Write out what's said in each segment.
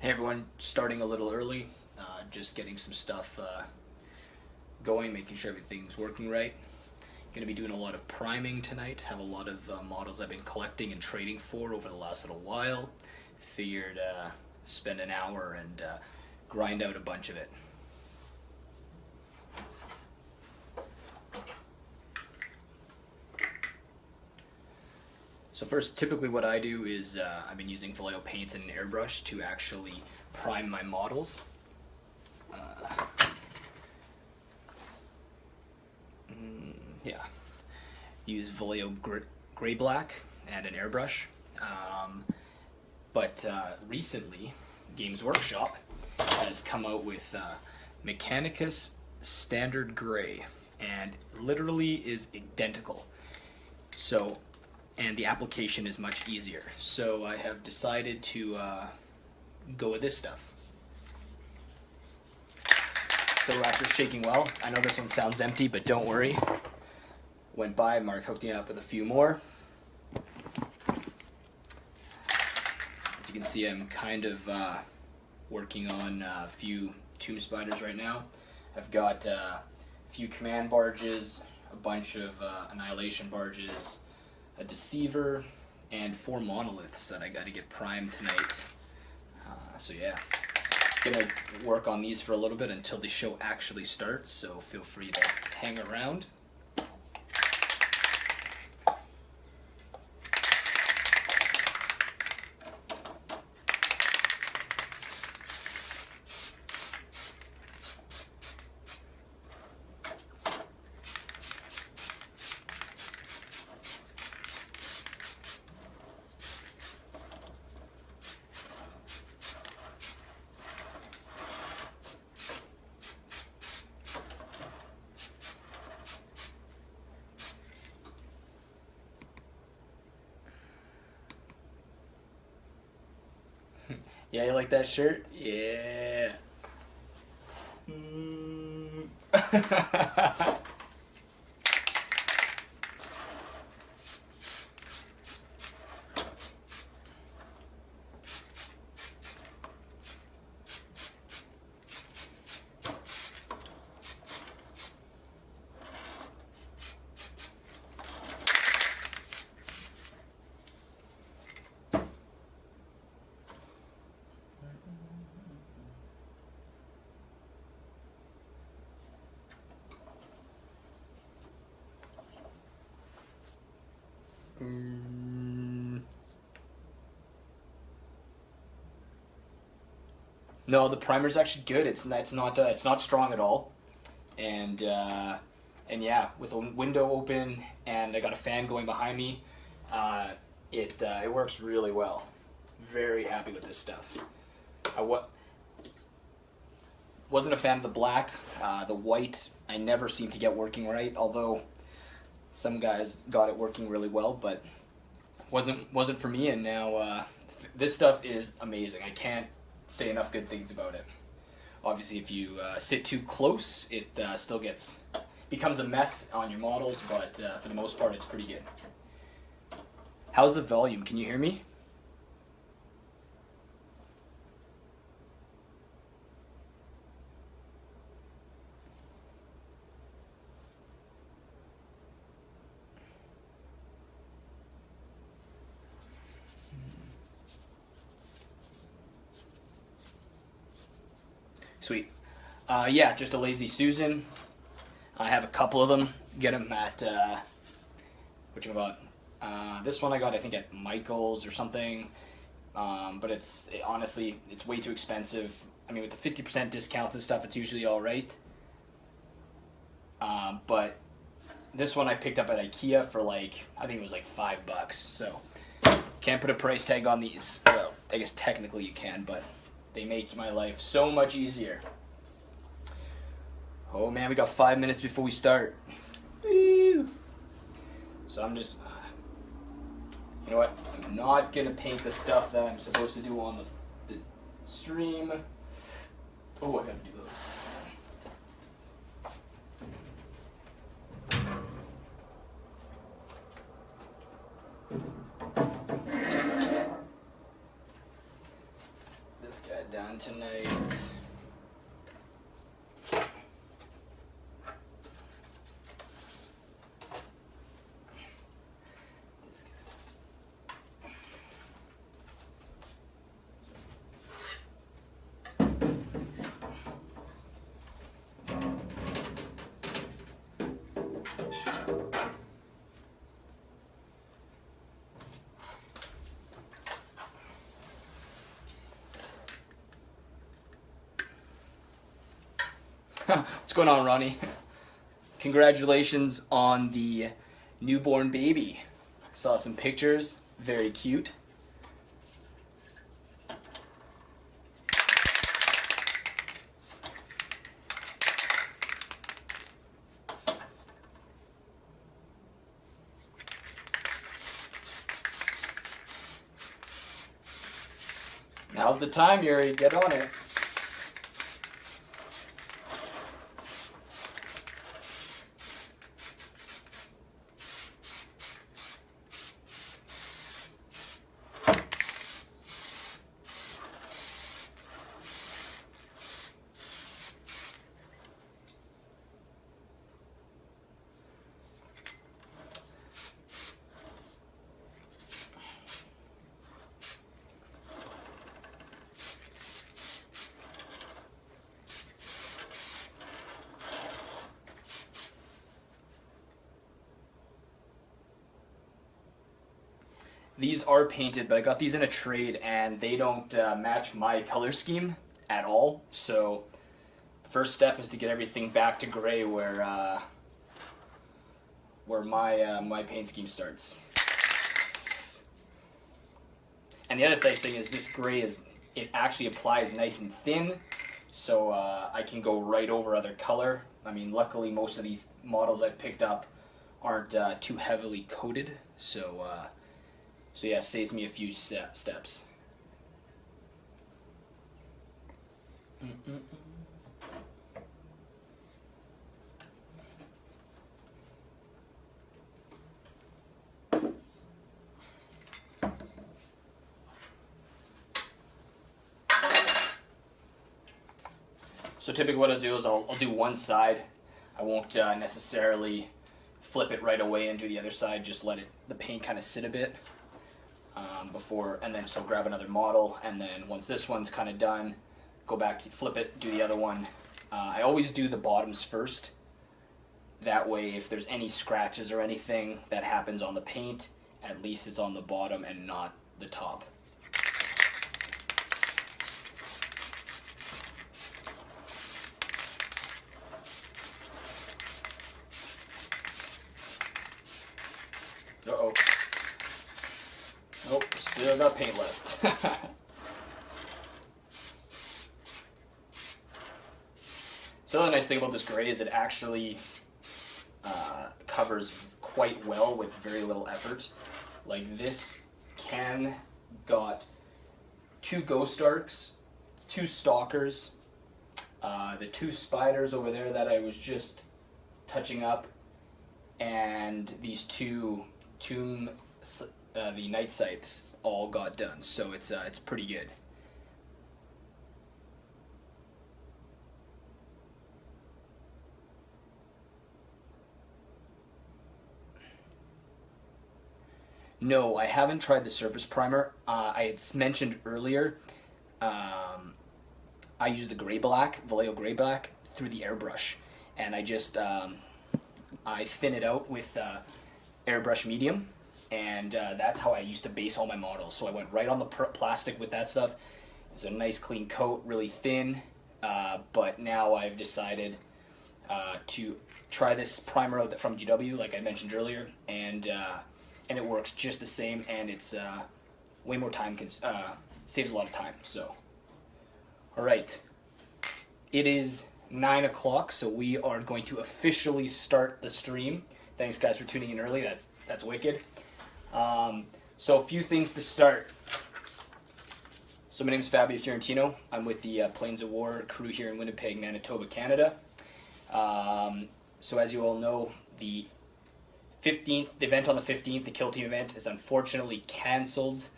Hey everyone, starting a little early, just getting some stuff going, making sure everything's working right. Going to be doing a lot of priming tonight, have a lot of models I've been collecting and trading for over the last little while. Figured spend an hour and grind out a bunch of it. So first, typically what I do is I've been using Vallejo paints and an airbrush to actually prime my models. Yeah, use Vallejo gray black and an airbrush. But recently, Games Workshop has come out with Mechanicus Standard Gray, and literally is identical. So, and the application is much easier. So I have decided to go with this stuff. So Raptor's shaking well. I know this one sounds empty, but don't worry. Went by, Mark hooked me up with a few more. As you can see, I'm kind of working on a few tomb spiders right now. I've got a few command barges, a bunch of annihilation barges, a deceiver, and 4 monoliths that I got to get primed tonight. So yeah, gonna work on these for a little bit until the show actually starts, so feel free to hang around. Yeah, you like that shirt? Yeah. No, the primer's actually good. It's not strong at all, and yeah, with a window open and I got a fan going behind me, it works really well. Very happy with this stuff. Wasn't a fan of the black, the white. I never seem to get working right. Although some guys got it working really well, but wasn't for me. And now this stuff is amazing. I can't say enough good things about it. Obviously, if you sit too close, it still becomes a mess on your models, but for the most part, it's pretty good. How's the volume? Can you hear me? Sweet. Yeah, just a Lazy Susan. I have a couple of them. Get them at whatchamacallit. This one I got, I think, at Michael's or something. But honestly, it's way too expensive. I mean, with the 50% discounts and stuff, it's usually all right. But this one I picked up at IKEA for I think it was like $5. So can't put a price tag on these. Well, I guess technically you can, but they make my life so much easier. Oh man, we got 5 minutes before we start. Woo! So I'm just, you know what? I'm not gonna paint the stuff that I'm supposed to do on the stream. Oh, I gotta do those. This guy on tonight. What's going on, Ronnie? Congratulations on the newborn baby. Saw some pictures, very cute. Now's the time, Yuri, get on it. These are painted, but I got these in a trade and they don't match my color scheme at all. So the first step is to get everything back to gray where my paint scheme starts. And the other nice thing is this gray it actually applies nice and thin, so I can go right over other color. I mean, luckily most of these models I've picked up aren't too heavily coated, so yeah, saves me a few steps. So typically what I'll do is I'll do one side. I won't necessarily flip it right away and do the other side, just let the paint kind of sit a bit. And then so grab another model, and then once this one's kind of done, go back to flip it, do the other one. I always do the bottoms first. That way, if there's any scratches or anything that happens on the paint, at least it's on the bottom and not the top. Uh-oh. Nope, still got paint left. So the other nice thing about this gray is it actually covers quite well with very little effort. Like this can got 2 ghost arcs, 2 stalkers, the 2 spiders over there that I was just touching up, and these 2 the night scythes all got done, so it's pretty good. No, I haven't tried the surface primer. I had mentioned earlier, I use the gray black, Vallejo gray black, through the airbrush, and I just I thin it out with airbrush medium. And that's how I used to base all my models. So I went right on the plastic with that stuff. It's a nice clean coat, really thin. But now I've decided to try this primer out from GW, like I mentioned earlier, and it works just the same. And it's way more time, saves a lot of time. So, all right, it is 9 o'clock, so we are going to officially start the stream. Thanks, guys, for tuning in early. That's wicked. So a few things to start. So my name is Fabio Fiorentino. I'm with the Planes of War crew here in Winnipeg, Manitoba, Canada. So as you all know, the event on the 15th, the Kill Team event, is unfortunately cancelled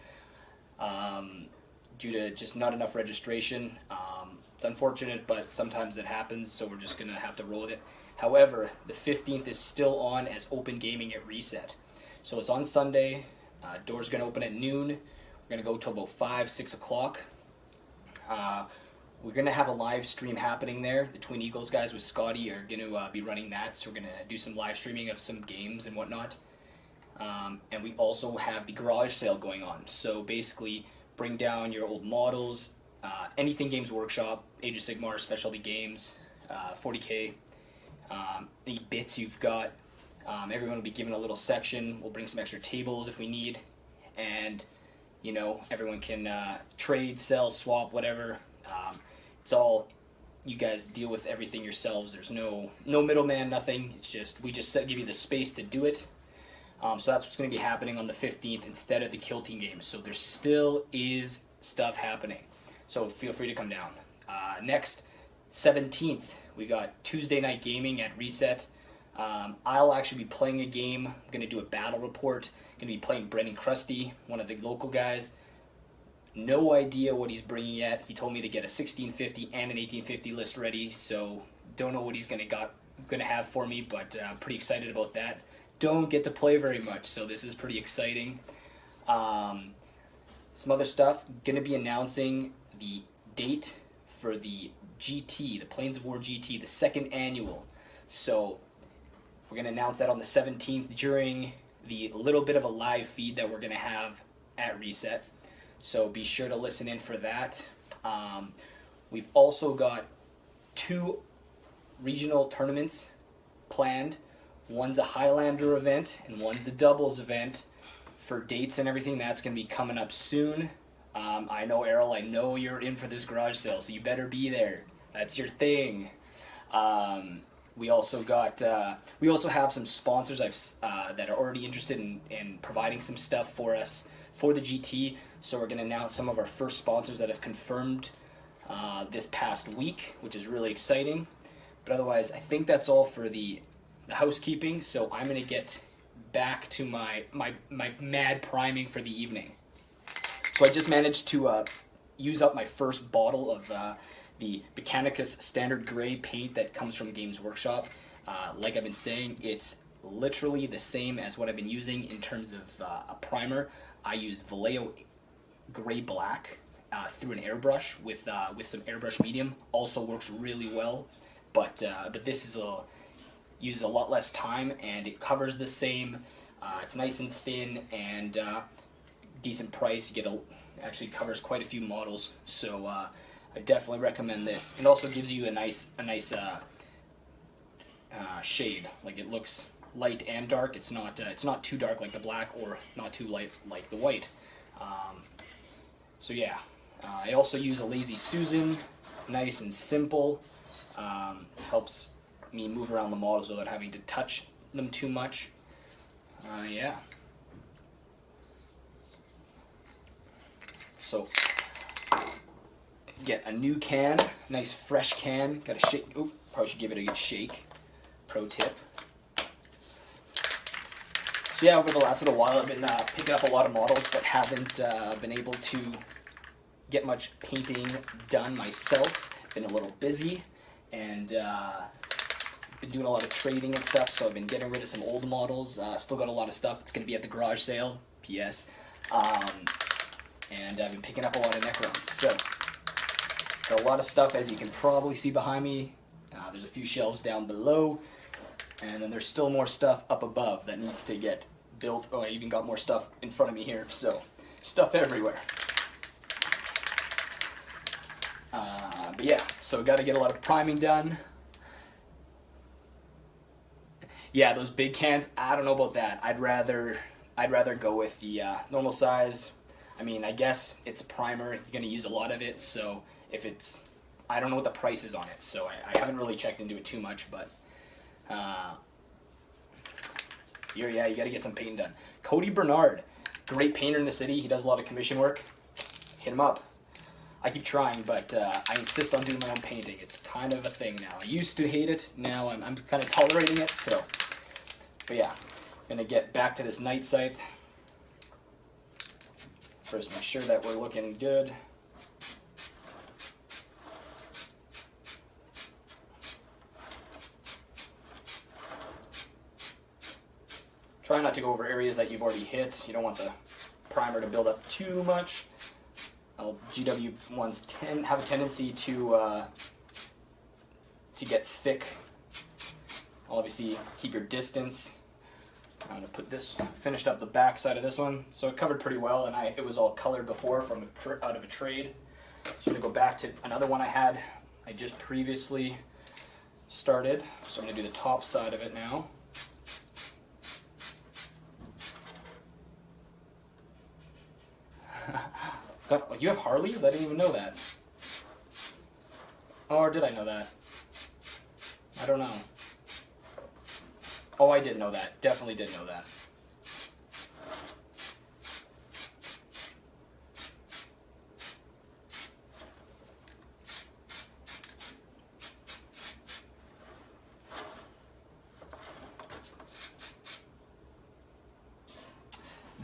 due to just not enough registration. It's unfortunate, but sometimes it happens, so we're just going to have to roll with it. However, the 15th is still on as open gaming at Reset. So it's on Sunday. Doors going to open at noon. We're going to go till about 5, 6 o'clock. We're going to have a live stream happening there. The Twin Eagles guys with Scotty are going to be running that, so we're going to do some live streaming of some games and whatnot. And we also have the garage sale going on. So basically, bring down your old models, anything Games Workshop, Age of Sigmar, Specialty Games, 40K, any bits you've got. Everyone will be given a little section. We'll bring some extra tables if we need. And, you know, everyone can trade, sell, swap, whatever. It's all, you guys deal with everything yourselves. There's no middleman, nothing. It's just, we just give you the space to do it. So that's what's going to be happening on the 15th instead of the Kill Team games. So there still is stuff happening. So feel free to come down. Next, 17th, we got Tuesday Night Gaming at Reset. I'll actually be playing a game. I'm going to do a battle report. I'm going to be playing Brendan Krusty, one of the local guys. No idea what he's bringing yet. He told me to get a 1650 and an 1850 list ready, so don't know what he's going to have for me, but I'm pretty excited about that. Don't get to play very much, so this is pretty exciting. Some other stuff, going to be announcing the date for the GT, the Planes of War GT, the second annual. So we're going to announce that on the 17th during the little bit of a live feed that we're going to have at Reset. So be sure to listen in for that. We've also got 2 regional tournaments planned. One's a Highlander event and one's a doubles event. For dates and everything, that's going to be coming up soon. I know, Errol, I know you're in for this garage sale, so you better be there. That's your thing. We also have some sponsors that are already interested in providing some stuff for us for the GT. So we're going to announce some of our first sponsors that have confirmed this past week, which is really exciting. But otherwise, I think that's all for the housekeeping. So I'm going to get back to my mad priming for the evening. So I just managed to use up my first bottle of the Mechanicus Standard Gray paint that comes from Games Workshop. Like I've been saying, it's literally the same as what I've been using in terms of a primer. I used Vallejo Gray Black through an airbrush with some airbrush medium. Also works really well, but this uses a lot less time and it covers the same. It's nice and thin and decent price. You get actually covers quite a few models, so I definitely recommend this. It also gives you a nice shade. Like, it looks light and dark. It's not too dark like the black or not too light like the white. So yeah, I also use a Lazy Susan, nice and simple. Helps me move around the models without having to touch them too much. Yeah. So get a new can, nice fresh can. Got to shake. Oop, probably should give it a good shake. Pro tip. So yeah, over the last little while, I've been picking up a lot of models, but haven't been able to get much painting done myself. Been a little busy, and been doing a lot of trading and stuff. So I've been getting rid of some old models. Still got a lot of stuff. It's going to be at the garage sale. P.S. And I've been picking up a lot of Necrons. So got a lot of stuff, as you can probably see behind me. There's a few shelves down below, and then there's still more stuff up above that needs to get built. Oh, I even got more stuff in front of me here, so stuff everywhere. But yeah, so got to get a lot of priming done. Yeah, those big cans, I don't know about that. I'd rather go with the normal size. I mean, I guess it's a primer. You're going to use a lot of it, so if it's... I don't know what the price is on it, so I haven't really checked into it too much, but... yeah, you got to get some painting done. Cody Bernard, great painter in the city. He does a lot of commission work. Hit him up. I keep trying, but I insist on doing my own painting. It's kind of a thing now. I used to hate it. Now I'm kind of tolerating it, so... But yeah, going to get back to this Night Scythe. First, make sure that we're looking good. Try not to go over areas that you've already hit. You don't want the primer to build up too much. GW ones have a tendency to get thick. Obviously, keep your distance. I'm gonna put this, finished up the back side of this one, so it covered pretty well, and it was all colored before from out of a trade. So I'm gonna go back to another one I just previously started. So I'm gonna do the top side of it now. God, you have Harleys? I didn't even know that. Or did I know that? I don't know. Oh, I did know that. Definitely did know that.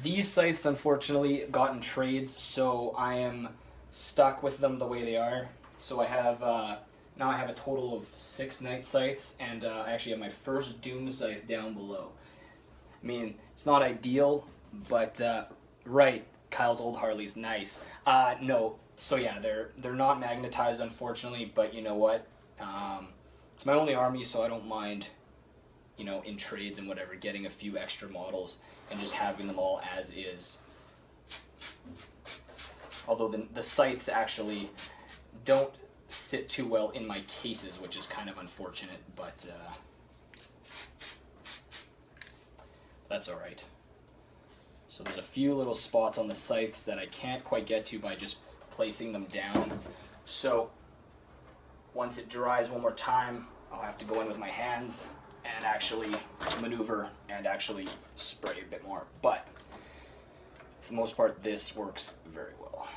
These scythes, unfortunately, got in trades, so I am stuck with them the way they are. So I have, now I have a total of 6 Knight Scythes, and I actually have my first Doom Scythe down below. I mean, it's not ideal, but, right, Kyle's old Harley's nice. No, so yeah, they're not magnetized, unfortunately, but you know what? It's my only army, so I don't mind, you know, in trades and whatever, getting a few extra models and just having them all as is. Although the scythes actually don't sit too well in my cases, which is kind of unfortunate, but that's alright. So there's a few little spots on the scythes that I can't quite get to by just placing them down. So once it dries one more time, I'll have to go in with my hands and actually maneuver and actually spray a bit more. But for the most part, this works very well.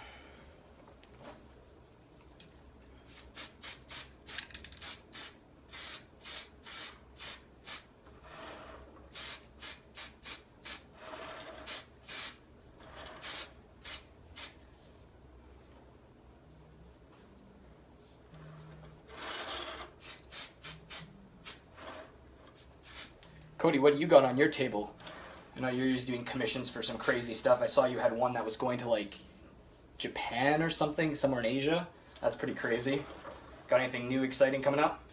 Cody, what do you got on your table? I know you're just doing commissions for some crazy stuff. I saw you had one that was going to like Japan or something, somewhere in Asia. That's pretty crazy. Got anything new exciting coming up?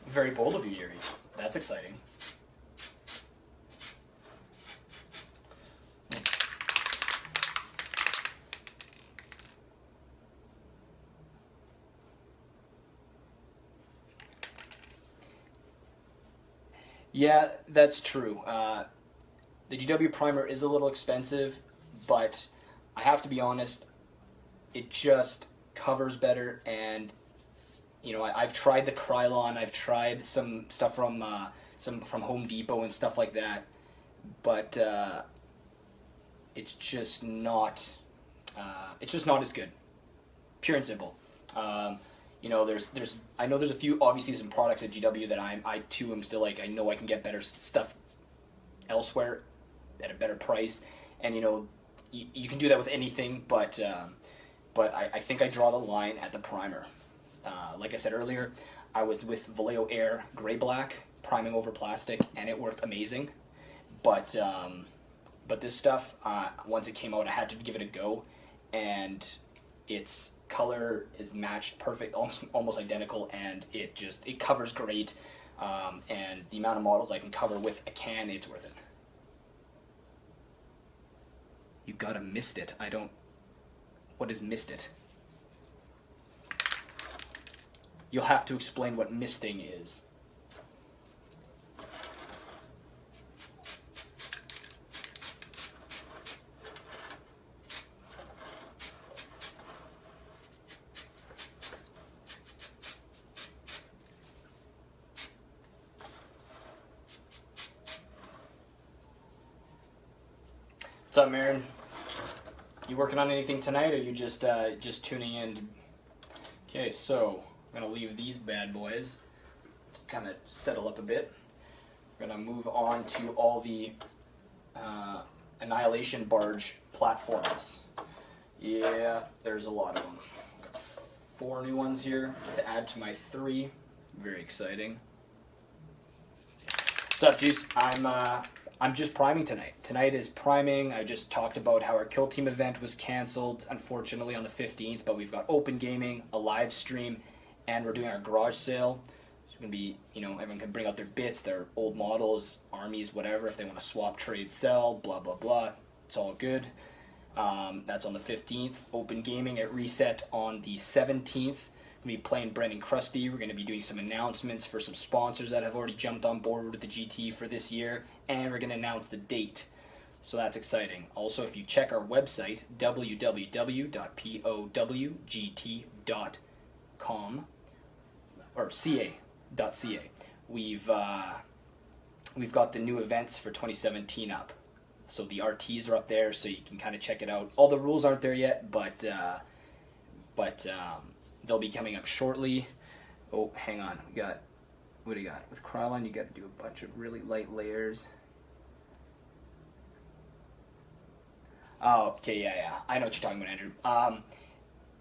Very bold of you, Yuri. That's exciting. Yeah, that's true. The GW primer is a little expensive, but I have to be honest, it just covers better, and you know, I've tried the Krylon, I've tried some stuff from Home Depot and stuff like that, but it's just not as good, pure and simple. You know, I know there's a few, obviously, some products at GW that I too am still like, I know I can get better stuff elsewhere at a better price, and you know, you can do that with anything, but I think I draw the line at the primer. Like I said earlier, I was with Vallejo Air Gray Black priming over plastic, and it worked amazing. But this stuff, once it came out, I had to give it a go, and its color is matched perfect, almost identical, and it covers great. And the amount of models I can cover with a can, it's worth it. You gotta missed it. What is missed it? You'll have to explain what misting is. What's up, Marin? You working on anything tonight, or you just tuning in? Okay, so I'm gonna leave these bad boys to kind of settle up a bit. We're gonna move on to all the Annihilation Barge platforms. Yeah, there's a lot of them. Got 4 new ones here to add to my 3. Very exciting. What's up, Juice? I'm just priming tonight. Tonight is priming. I just talked about how our Kill Team event was canceled, unfortunately, on the 15th, but we've got open gaming, a live stream, and we're doing our garage sale. It's going to be, you know, everyone can bring out their bits, their old models, armies, whatever, if they want to swap, trade, sell, blah, blah, blah. It's all good. That's on the 15th. Open gaming at Reset on the 17th. We'll be playing Brendan Krusty. We're going to be doing some announcements for some sponsors that have already jumped on board with the GT for this year, and we're going to announce the date. So that's exciting. Also, if you check our website, www.powgt.com, or ca.ca, we've got the new events for 2017 up. So the RTs are up there, so you can kind of check it out. All the rules aren't there yet, but they'll be coming up shortly. Oh, hang on. We got, what do you got? With Krylon, you got to do a bunch of really light layers. Oh, okay, yeah. I know what you're talking about, Andrew.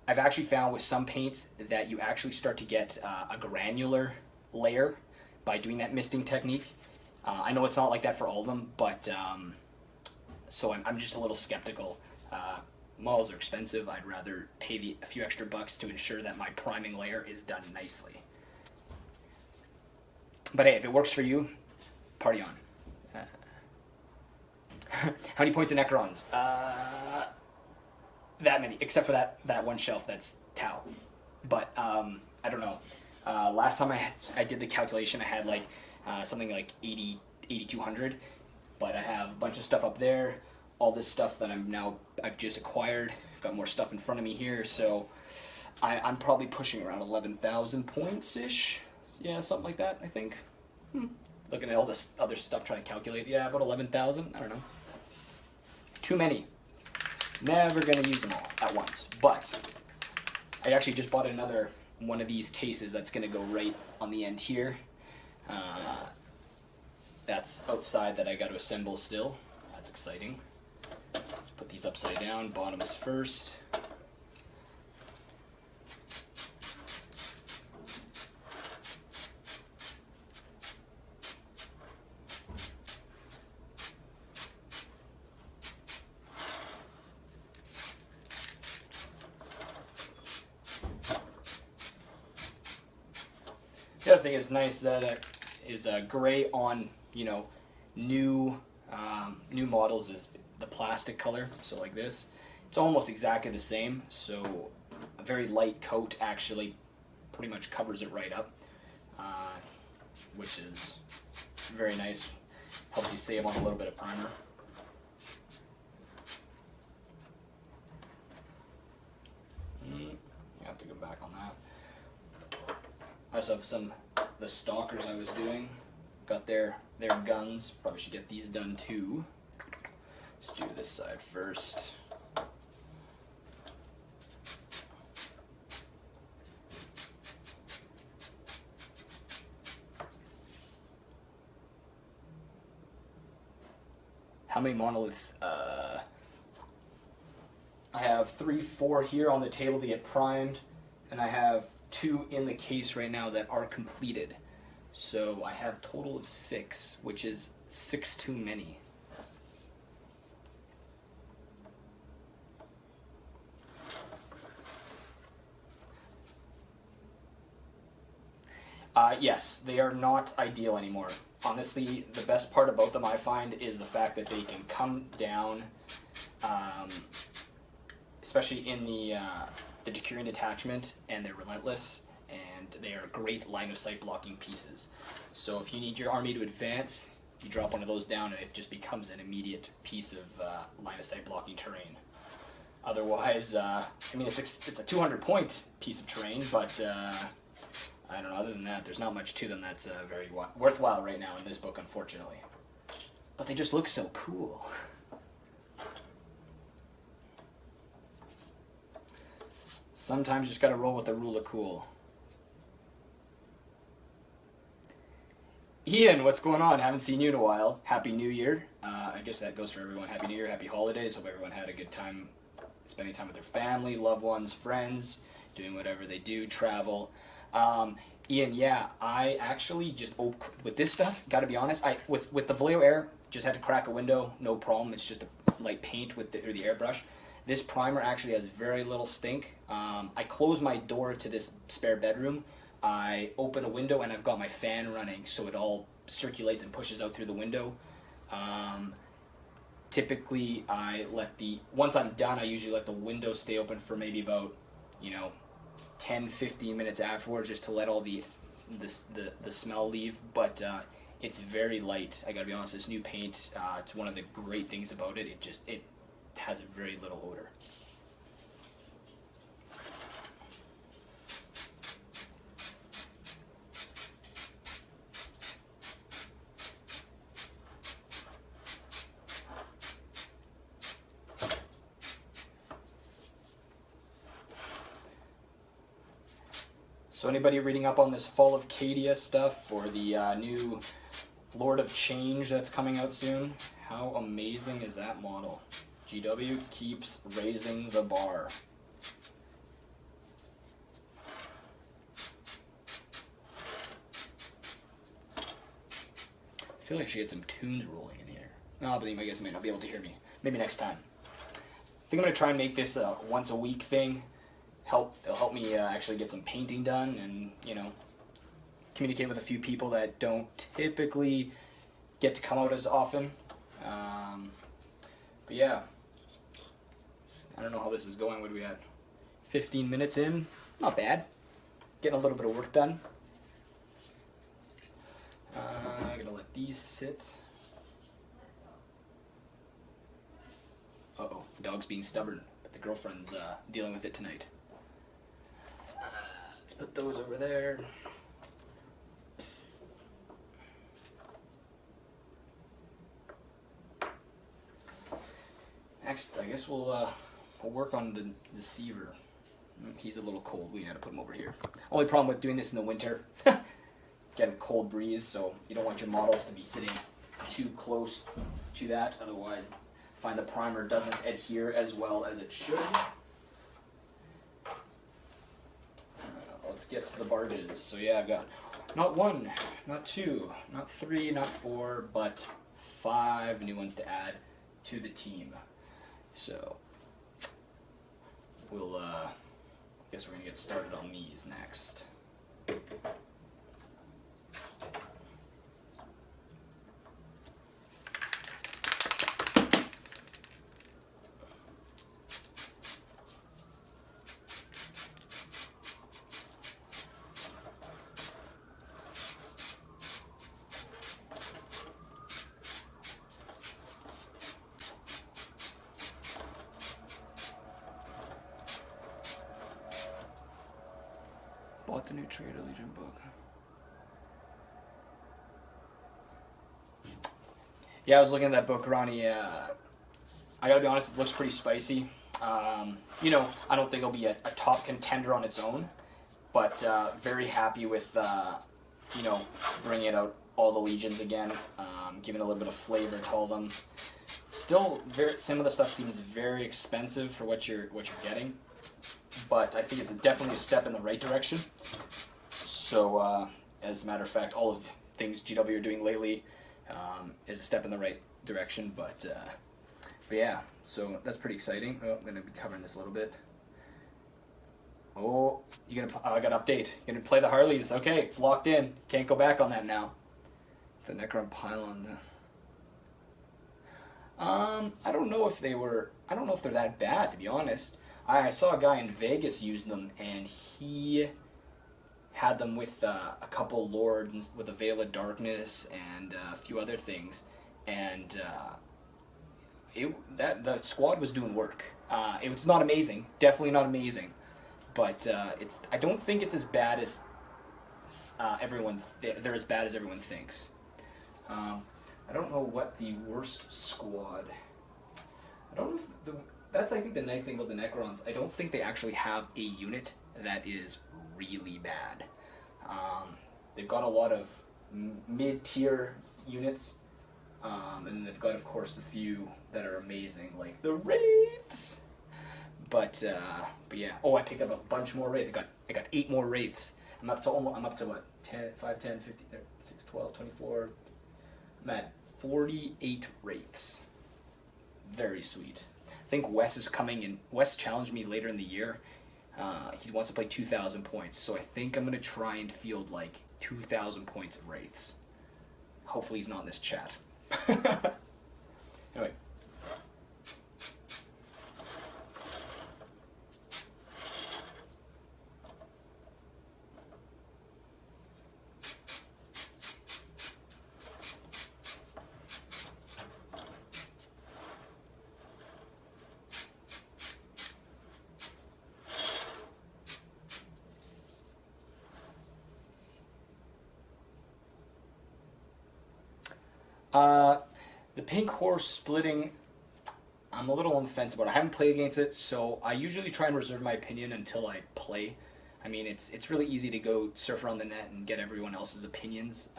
I've actually found with some paints that you actually start to get a granular layer by doing that misting technique. I know it's not like that for all of them, but so I'm just a little skeptical. Models are expensive. I'd rather pay a few extra bucks to ensure that my priming layer is done nicely. But hey, if it works for you, party on. How many points in Necrons? That many, except for that one shelf that's Tau. But I don't know. Last time I did the calculation, I had like something like 8,200. But I have a bunch of stuff up there. All this stuff that I've just acquired. Got more stuff in front of me here, so I'm probably pushing around 11,000 points-ish. Yeah, something like that, I think. Looking at all this other stuff, trying to calculate. Yeah, about 11,000. I don't know. Too many. Never gonna use them all at once. But I actually just bought another one of these cases that's gonna go right on the end here. That's outside that I got to assemble still. That's exciting. Let's put these upside down, bottoms first. The other thing is nice that it is gray on, you know, new models is the plastic color, so like this. It's almost exactly the same, so a very light coat actually pretty much covers it right up, which is very nice. Helps you save on a little bit of primer. You have to go back on that. I also have the stalkers I was doing. Got their guns. Probably should get these done too. Let's do this side first. How many monoliths? I have 3, 4 here on the table to get primed, and I have 2 in the case right now that are completed. So I have a total of 6, which is 6 too many. Yes, they are not ideal anymore. Honestly, the best part about them I find is the fact that they can come down, especially in the Decurion detachment, and they're relentless, and they are great line of sight blocking pieces. So if you need your army to advance, you drop one of those down and it just becomes an immediate piece of line of sight blocking terrain. Otherwise, I mean, it's a 200 point piece of terrain, but I don't know, other than that, there's not much to them that's very worthwhile right now in this book, unfortunately. But they just look so cool. Sometimes you just gotta roll with the rule of cool. Ian, what's going on? Haven't seen you in a while. Happy New Year. I guess that goes for everyone. Happy New Year, happy holidays. Hope everyone had a good time spending time with their family, loved ones, friends, doing whatever they do, travel. Ian, yeah, I actually just with this stuff. Got to be honest, with the Vallejo Air, just had to crack a window, no problem. It's just a light paint through the airbrush. This primer actually has very little stink. I close my door to this spare bedroom. I open a window and I've got my fan running, so it all circulates and pushes out through the window. Typically, once I'm done, I usually let the window stay open for maybe about, 10-15 minutes afterwards, just to let all the smell leave. But it's very light. I gotta be honest. This new paint, it's one of the great things about it. It has very little odor. So anybody reading up on this Fall of Cadia stuff, or the new Lord of Change that's coming out soon? How amazing is that model? GW keeps raising the bar. I feel like she had some tunes rolling in here. No, but I guess you may not be able to hear me. Maybe next time. I think I'm going to try and make this a once a week thing. It'll help me actually get some painting done, and communicate with a few people that don't typically get to come out as often. But yeah, I don't know how this is going. What are we at? 15 minutes in? Not bad. Getting a little bit of work done. I'm gonna let these sit. Uh-oh, the dog's being stubborn, but the girlfriend's dealing with it tonight. Let's put those over there. Next, I guess we'll work on the deceiver. He's a little cold. We gotta put him over here. Only problem with doing this in the winter, getting a cold breeze, so you don't want your models to be sitting too close to that. Otherwise, find the primer doesn't adhere as well as it should. Let's get to the barges. So yeah, I've got not 1, not 2, not 3, not 4, but 5 new ones to add to the team. So we'll I guess we're gonna get started on these next. Bought the new Trader Legion book. Yeah, I was looking at that book, Ronnie. I gotta be honest, it looks pretty spicy. I don't think it'll be a top contender on its own, but very happy with, bringing out all the legions again, giving a little bit of flavor to all of them. Still, some of the stuff seems very expensive for what you're getting, but I think it's definitely a step in the right direction. So, as a matter of fact, all of the things GW are doing lately is a step in the right direction. But yeah, so that's pretty exciting. Oh, I'm gonna be covering this a little bit. Oh, I got an update. You're gonna play the Harleys. Okay, it's locked in. Can't go back on that now. The Necron pylon. I don't know if they're that bad, to be honest. I saw a guy in Vegas use them, and he had them with a couple lords, with a Veil of Darkness and a few other things, and the squad was doing work. It was not amazing, definitely not amazing, but I don't think it's as bad as they're as bad as everyone thinks. I don't know what the worst squad. I don't know if that's, I think, the nice thing about the Necrons. I don't think they actually have a unit that is really bad. They've got a lot of mid-tier units, and they've got, of course, the few that are amazing, like the Wraiths. But yeah. Oh, I picked up a bunch more wraiths. I got 8 more wraiths. I'm up to what? 10, 5, 10, 15, 6, 12, 24. I'm at 48 wraiths. Very sweet. I think Wes is coming in. Wes challenged me later in the year. He wants to play 2,000 points, so I think I'm gonna try and field like 2,000 points of wraiths. Hopefully he's not in this chat. Anyway. The pink horse splitting, I'm a little on the fence about it. I haven't played against it, so I usually try and reserve my opinion until I play. I mean, it's really easy to go surf around the net and get everyone else's opinions,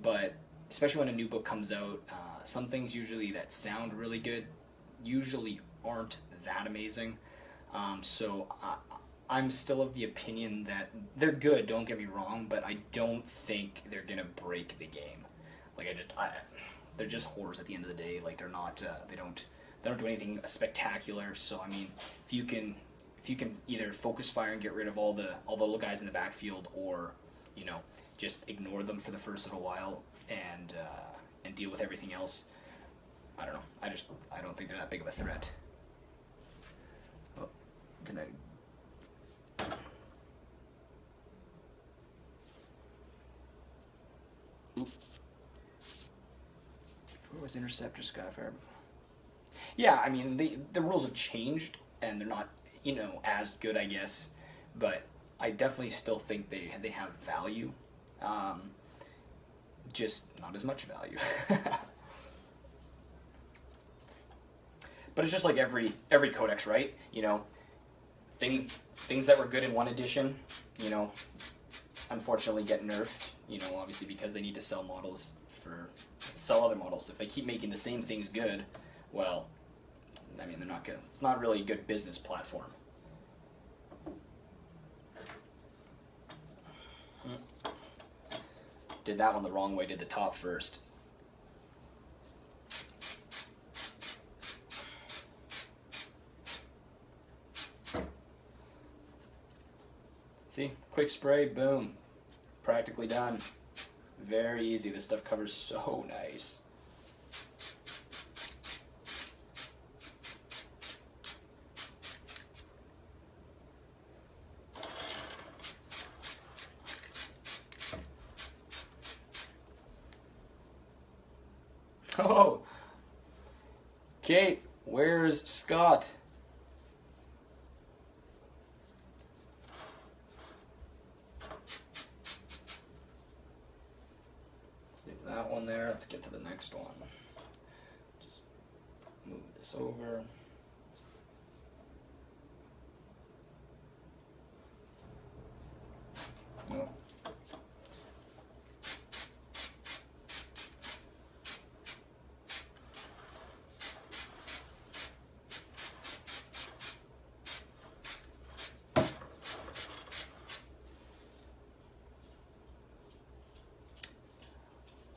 but especially when a new book comes out, some things usually that sound really good usually aren't that amazing. So I'm still of the opinion that they're good, don't get me wrong, but I don't think they're gonna break the game. Like they're just whores at the end of the day. Like they're not. They don't do anything spectacular. So I mean, if you can either focus fire and get rid of all the little guys in the backfield, or just ignore them for the first little while and deal with everything else. I don't know. I don't think they're that big of a threat. Oh, can I? Oops. Where was Interceptor Skyfire? Yeah, I mean the rules have changed and they're not as good, I guess, but I definitely still think they have value, just not as much value. But it's just like every codex, right? Things that were good in one edition, unfortunately get nerfed. Obviously because they need to sell other models. If they keep making the same things good, well, I mean, they're not good. It's not really a good business platform. Did that one the wrong way, did the top first. See, quick spray, boom, practically done. Very easy. This stuff covers so nice. Oh, Kate, where's Scott? That one there. Let's get to the next one. Just move this over. No.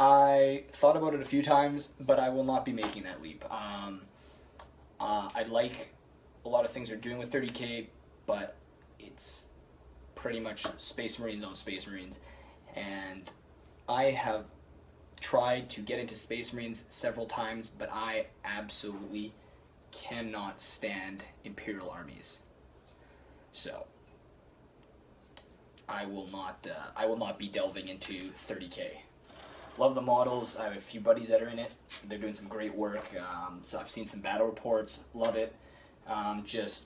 I thought about it a few times, but I will not be making that leap. I like a lot of things they're doing with 30K, but it's pretty much Space Marines on Space Marines. And I have tried to get into Space Marines several times, but I absolutely cannot stand Imperial armies. So I will not be delving into 30K. Love the models. I have a few buddies that are in it. They're doing some great work. So I've seen some battle reports. Love it. Just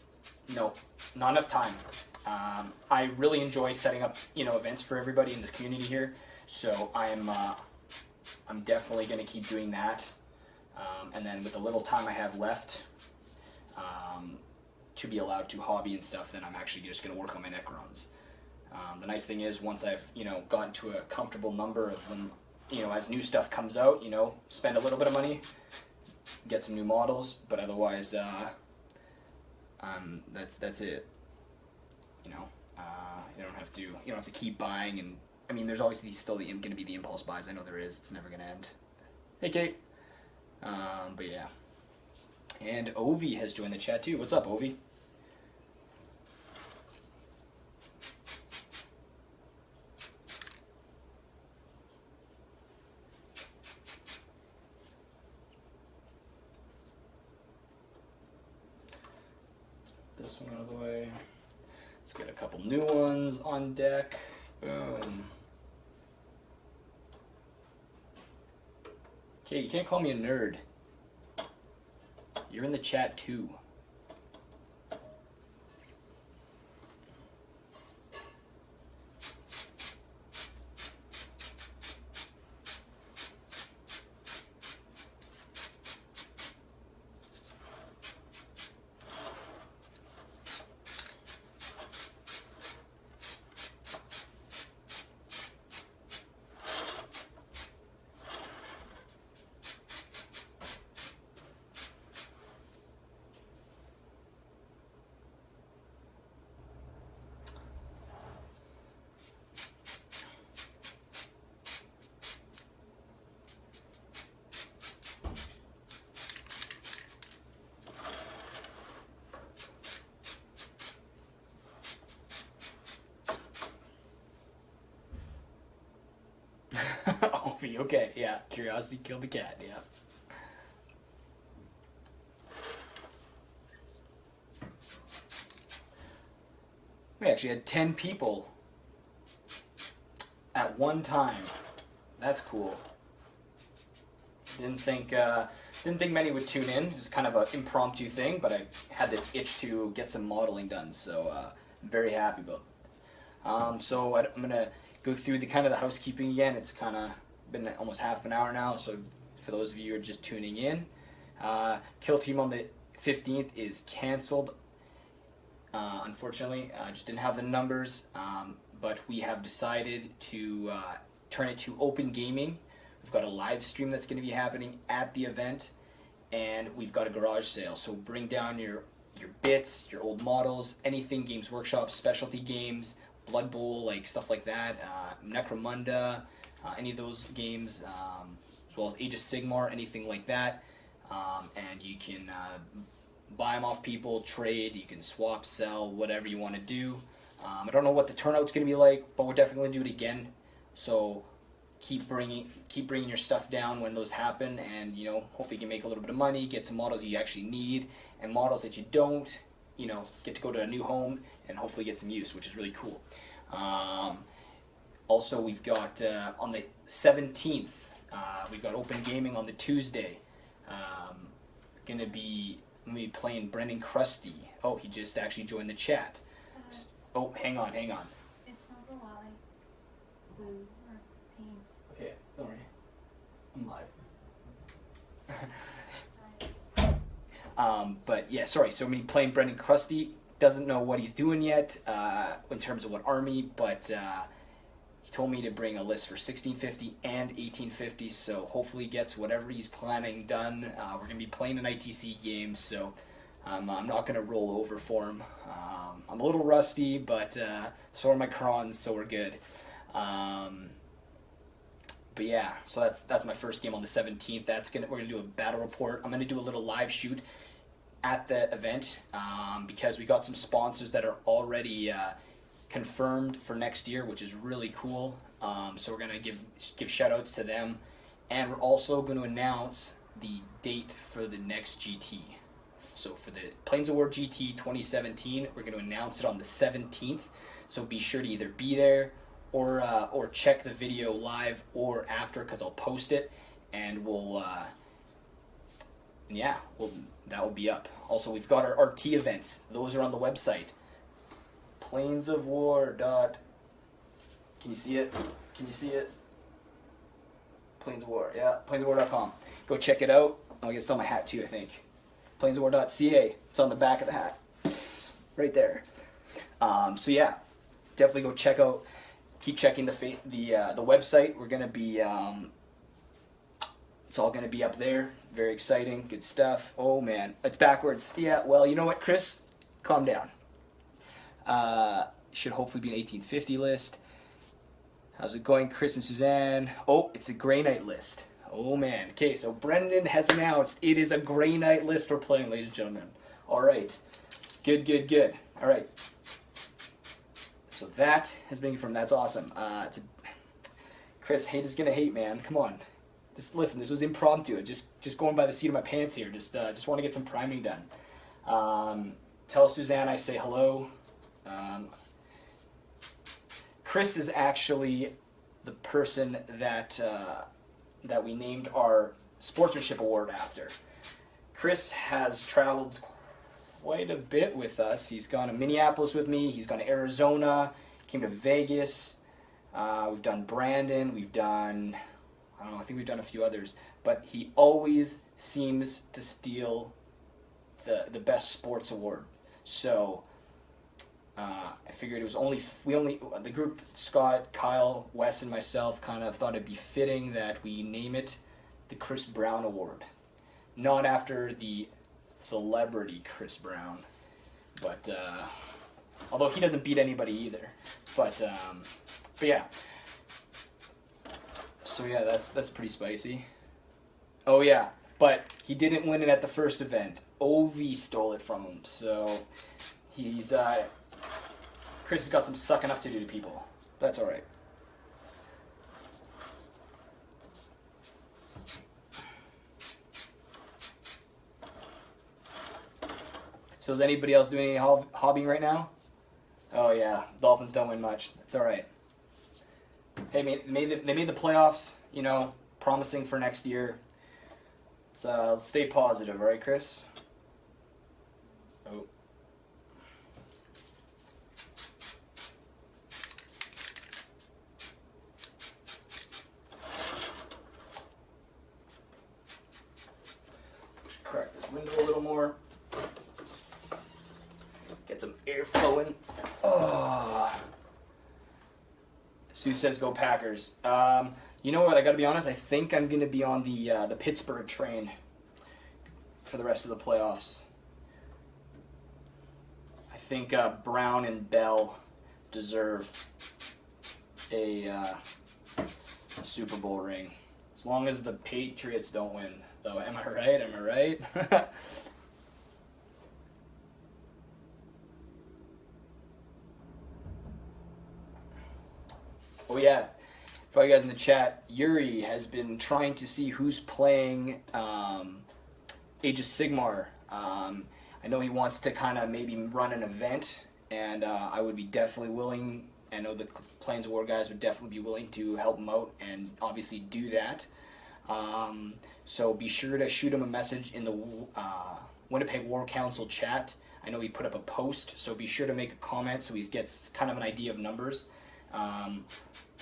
no, not enough time. I really enjoy setting up events for everybody in the community here. So I'm definitely going to keep doing that. And then with the little time I have left to be allowed to hobby and stuff, then I'm actually just going to work on my Necrons. The nice thing is once I've gotten to a comfortable number of them. As new stuff comes out, spend a little bit of money, get some new models, but otherwise, That's it. You know, you don't have to keep buying, and I mean, there's obviously still going to be the impulse buys. I know there is. It's never going to end. Hey, Kate. But yeah, and Ovi has joined the chat too. What's up, Ovi? This one out of the way. Let's get a couple new ones on deck. Boom. Okay, you can't call me a nerd. You're in the chat too. Ovi, okay, yeah. Curiosity killed the cat, yeah. We actually had 10 people at one time. That's cool. Didn't think many would tune in. It was kind of an impromptu thing, but I had this itch to get some modeling done, so I'm very happy about it. So I'm gonna go through the kind of the housekeeping again. It's kind of been almost half an hour now, so for those of you who are just tuning in, Kill Team on the 15th is canceled. Unfortunately, I just didn't have the numbers, but we have decided to turn it to open gaming. We've got a live stream that's going to be happening at the event, and we've got a garage sale. So bring down your bits, your old models, anything Games Workshop, specialty games, Blood Bowl, like stuff like that, Necromunda, any of those games, as well as Age of Sigmar, anything like that, and you can buy them off people, trade, you can swap, sell, whatever you want to do. I don't know what the turnout's going to be like, but we're definitely going to do it again. So keep bringing your stuff down when those happen, and hopefully you can make a little bit of money, get some models you actually need, and models that you don't, get to go to a new home and hopefully get some use, which is really cool. Also, we've got on the 17th, we've got open gaming on the Tuesday. Gonna be playing Brendan Krusty. Oh, he just actually joined the chat. Oh, hang on. It smells a lot like glue or paint. Okay, don't worry. I'm live. But yeah, sorry. So I'm playing Brendan Krusty. Doesn't know what he's doing yet in terms of what army, but he told me to bring a list for 1650 and 1850, so hopefully he gets whatever he's planning done. We're going to be playing an ITC game, so I'm not going to roll over for him. I'm a little rusty, but so are my Necrons, so we're good. But yeah, so that's my first game on the 17th. We're gonna do a battle report. I'm gonna do a little live shoot at the event because we got some sponsors that are already confirmed for next year, which is really cool. So we're gonna give shout outs to them, and we're also going to announce the date for the next GT. So for the Plains of War GT 2017, we're going to announce it on the 17th. So be sure to either be there or check the video live or after, because I'll post it, and that will be up. Also, we've got our RT events. Those are on the website. Plains of War. Can you see it? Plains of War. Yeah, plainsofwar.com. Go check it out. Oh, it's on my hat too, I think. plainsofwar.ca. It's on the back of the hat, right there. So yeah, definitely go check out. Keep checking the website. We're gonna be. It's all gonna be up there. Very exciting, good stuff. Oh man, it's backwards. Yeah. Well, you know what, Chris? calm down. Should hopefully be an 1850 list. How's it going, Chris and Suzanne? Oh, it's a Grey Knight list. Oh man. Okay, so Brendan has announced it is a Grey Knight list we're playing, ladies and gentlemen. All right. Good, good, good. All right. So that has been confirmed. That's awesome. Chris, hate is gonna hate, man. Come on. Listen, this was impromptu. Just going by the seat of my pants here. Just want to get some priming done. Tell Suzanne I say hello. Chris is actually the person that that we named our sportsmanship award after. Chris has traveled quite a bit with us. He's gone to Minneapolis with me. He's gone to Arizona. Came to Vegas. We've done Brandon. We've done, I don't know, I think we've done a few others. But he always seems to steal the best sports award. So I figured it was the group, Scott, Kyle, Wes, and myself kind of thought it'd be fitting that we name it the Chris Brown Award. Not after the celebrity Chris Brown, but although he doesn't beat anybody either. But yeah. So yeah, that's pretty spicy. Oh yeah, but he didn't win it at the first event. Ovi stole it from him. So he's Chris has got some sucking up to do to people. That's all right. So is anybody else doing any hobbying right now? Oh yeah, Dolphins don't win much. It's all right. Hey, they made the playoffs. You know, promising for next year. Let's stay positive, all right, Chris? Oh. Just crack this window a little more. Get some air flowing. Oh. Sue says go Packers. You know what? I got to be honest. I think I'm going to be on the Pittsburgh train for the rest of the playoffs. I think Brown and Bell deserve a Super Bowl ring, as long as the Patriots don't win. Though, am I right? Am I right? Oh yeah, for you guys in the chat, Yuri has been trying to see who's playing Age of Sigmar. I know he wants to kind of maybe run an event, and I would be definitely willing. I know the Plains of War guys would definitely be willing to help him out and obviously do that. So be sure to shoot him a message in the Winnipeg War Council chat. I know he put up a post, so be sure to make a comment so he gets kind of an idea of numbers.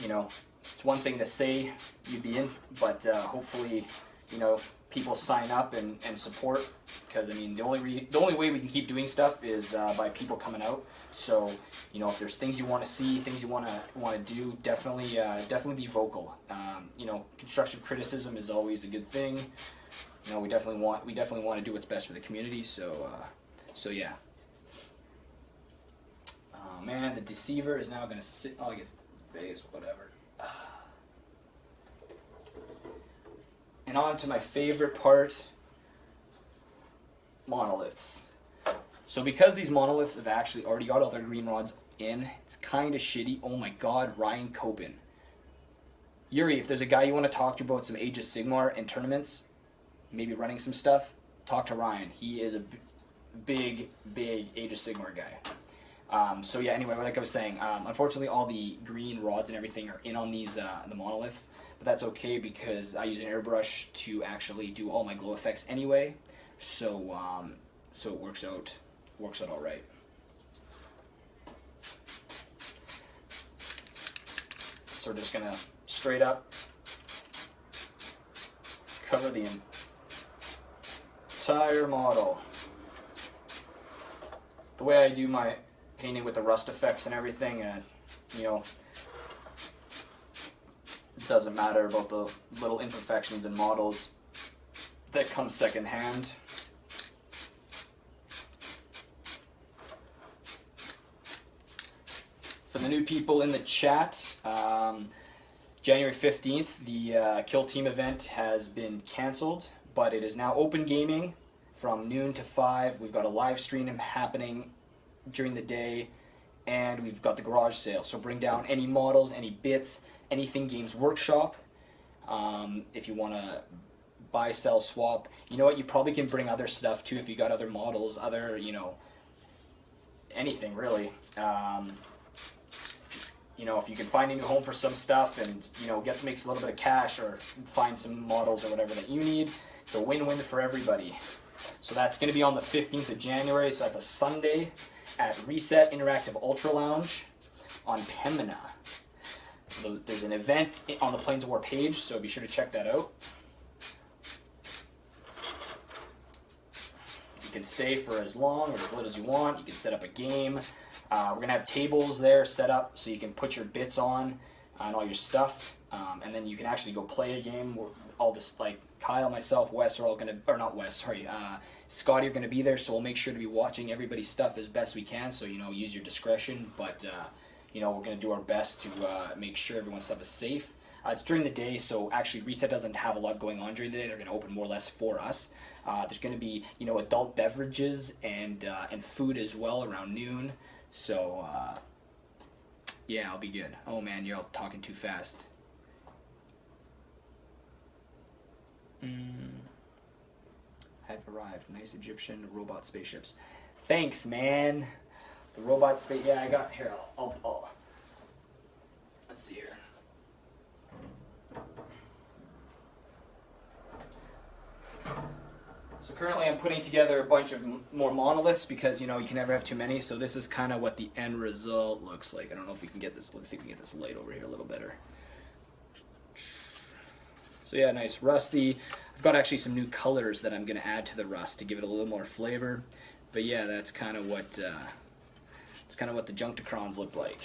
You know, it's one thing to say you'd be in, but hopefully, you know, people sign up and support, because I mean the only way we can keep doing stuff is by people coming out. So, you know, if there's things you want to see, things you want to do, definitely be vocal. You know, constructive criticism is always a good thing. You know, we definitely want to do what's best for the community. So yeah. Oh man, the Deceiver is now going to sit. Oh, I guess base, whatever. And on to my favorite part, monoliths. So because these monoliths have actually already got all their green rods in, it's kind of shitty. Oh my god, Ryan Copen. Yuri, if there's a guy you want to talk to about some Age of Sigmar and tournaments, maybe running some stuff, talk to Ryan. He is a big Age of Sigmar guy. So yeah, anyway, like I was saying, unfortunately all the green rods and everything are in on these the monoliths, but that's okay because I use an airbrush to actually do all my glow effects anyway. So so it works out all right. So we're just gonna straight up cover the entire model. The way I do my painting with the rust effects and everything, you know, it doesn't matter about the little imperfections in models that come secondhand. For the new people in the chat, January 15th, the Kill Team event has been canceled, but it is now open gaming from noon to 5. We've got a live stream happening during the day, and we've got the garage sale. So bring down any models, any bits, anything Games Workshop. If you want to buy, sell, swap. You know what? You probably can bring other stuff too if you got other models, other, you know, anything really. You know, if you can find a new home for some stuff and, you know, makes a little bit of cash or find some models or whatever that you need, it's a win-win for everybody. So that's going to be on the 15th of January, so that's a Sunday at Reset Interactive Ultra Lounge on Pembina. So there's an event on the Plains of War page, so be sure to check that out. You can stay for as long or as little as you want. You can set up a game. We're going to have tables there set up so you can put your bits on and all your stuff. And then you can actually go play a game. All this, like Kyle, myself, Wes are all going to, or not Wes, sorry, Scotty are going to be there. So we'll make sure to be watching everybody's stuff as best we can. So, you know, use your discretion. But, you know, we're going to do our best to make sure everyone's stuff is safe. It's during the day, so actually Reset doesn't have a lot going on during the day. They're going to open more or less for us. There's going to be, you know, adult beverages and food as well around noon. So, yeah, I'll be good. Oh man, you're all talking too fast. Have arrived. Nice Egyptian robot spaceships. Thanks, man. The robot space. Yeah, I got here. I'll let's see here. So currently I'm putting together a bunch of more monoliths because, you know, you can never have too many. So this is kind of what the end result looks like. I don't know if we can get this. Let's see if we can get this light over here a little better. So yeah, nice rusty. I've got actually some new colors that I'm going to add to the rust to give it a little more flavor. But yeah, that's kind of what the Junkticrons look like.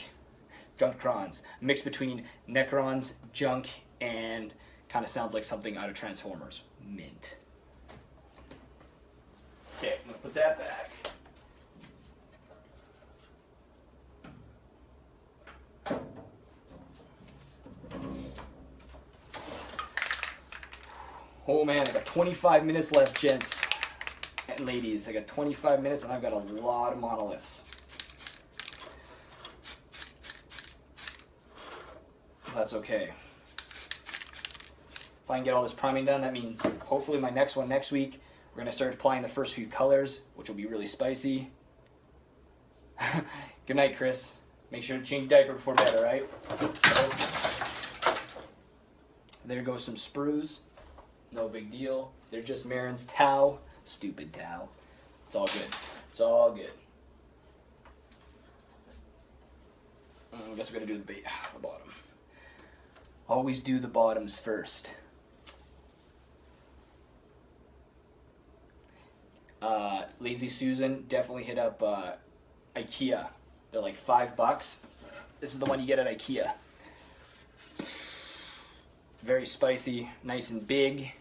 Junkticrons, a mix between Necrons, Junk, and kind of sounds like something out of Transformers. Mint. Okay, I'm going to put that back. Oh man, I got 25 minutes left, gents and ladies. I got 25 minutes and I've got a lot of monoliths. That's okay. If I can get all this priming done, that means hopefully my next one next week, we're going to start applying the first few colors, which will be really spicy. Good night, Chris. Make sure to change diaper before bed, alright? There goes some sprues. No big deal. They're just Marin's Tau. Stupid Tau. It's all good. It's all good. I guess we're going to do the bottom. Always do the bottoms first. Lazy Susan, definitely hit up IKEA. They're like $5. This is the one you get at IKEA. Very spicy, nice and big.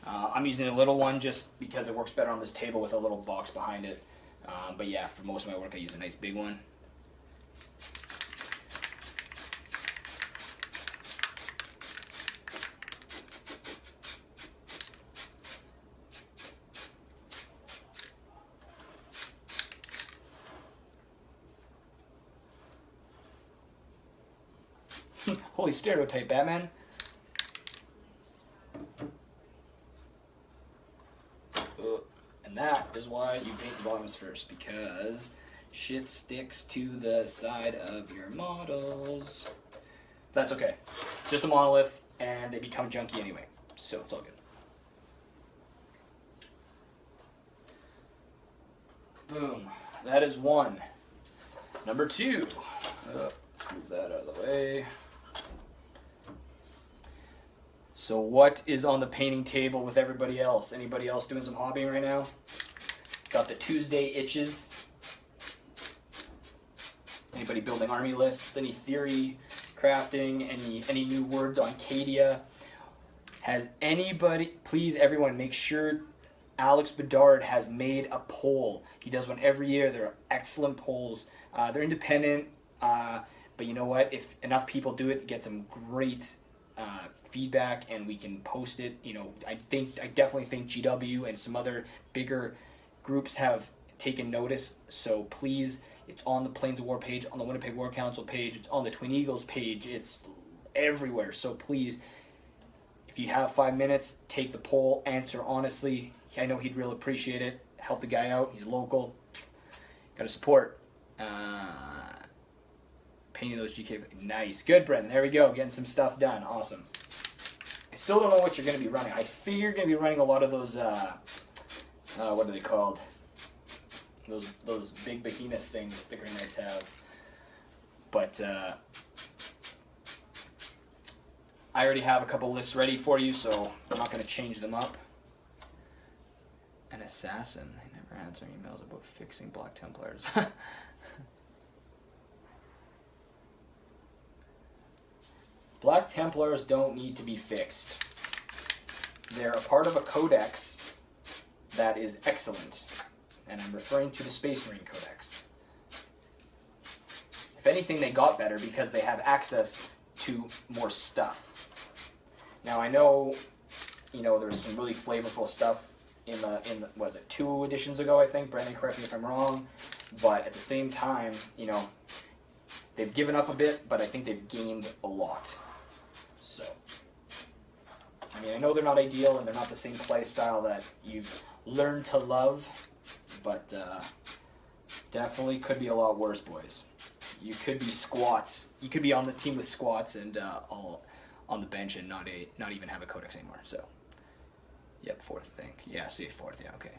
I'm using a little one just because it works better on this table with a little box behind it. But yeah, for most of my work I use a nice big one. Holy stereotype, Batman. And that is why you paint the bottoms first, because shit sticks to the side of your models. That's okay. Just a monolith, and they become junky anyway, so it's all good. Boom. That is one. Number two. Move that out of the way. So what is on the painting table with everybody else? Anybody else doing some hobbying right now? Got the Tuesday itches. Anybody building army lists? Any theory crafting? Any new words on Cadia? Has anybody, please everyone, make sure Alex Bedard has made a poll. He does one every year. They're excellent polls. They're independent, but But you know what? If enough people do it, get some great feedback, and we can post it. You know, I definitely think GW and some other bigger groups have taken notice. So please, it's on the Plains of War page, on the Winnipeg War Council page, it's on the Twin Eagles page, it's everywhere. So please, if you have 5 minutes, take the poll, answer honestly. I know he'd really appreciate it. Help the guy out. He's local. Got to support. Painting those GK. Nice. Good, Brendan. There we go. Getting some stuff done. Awesome. I still don't know what you're going to be running. I figure you're going to be running a lot of those, what are they called? Those big behemoth things the Grey Knights have. But I already have a couple lists ready for you, so I'm not going to change them up. An assassin. I never answer emails about fixing Black Templars. Black Templars don't need to be fixed. They're a part of a codex that is excellent. And I'm referring to the Space Marine Codex. If anything, they got better because they have access to more stuff. Now I know, you know, there's some really flavorful stuff in the what is it, 2 editions ago, I think. Brandon, correct me if I'm wrong. But at the same time, you know, they've given up a bit, but I think they've gained a lot. So, I mean, I know they're not ideal and they're not the same play style that you've learned to love, but definitely could be a lot worse, boys. You could be squats. You could be on the team with squats and all on the bench and not even have a codex anymore. So, yep, 4th, I think. Yeah, see 4th. Yeah, okay.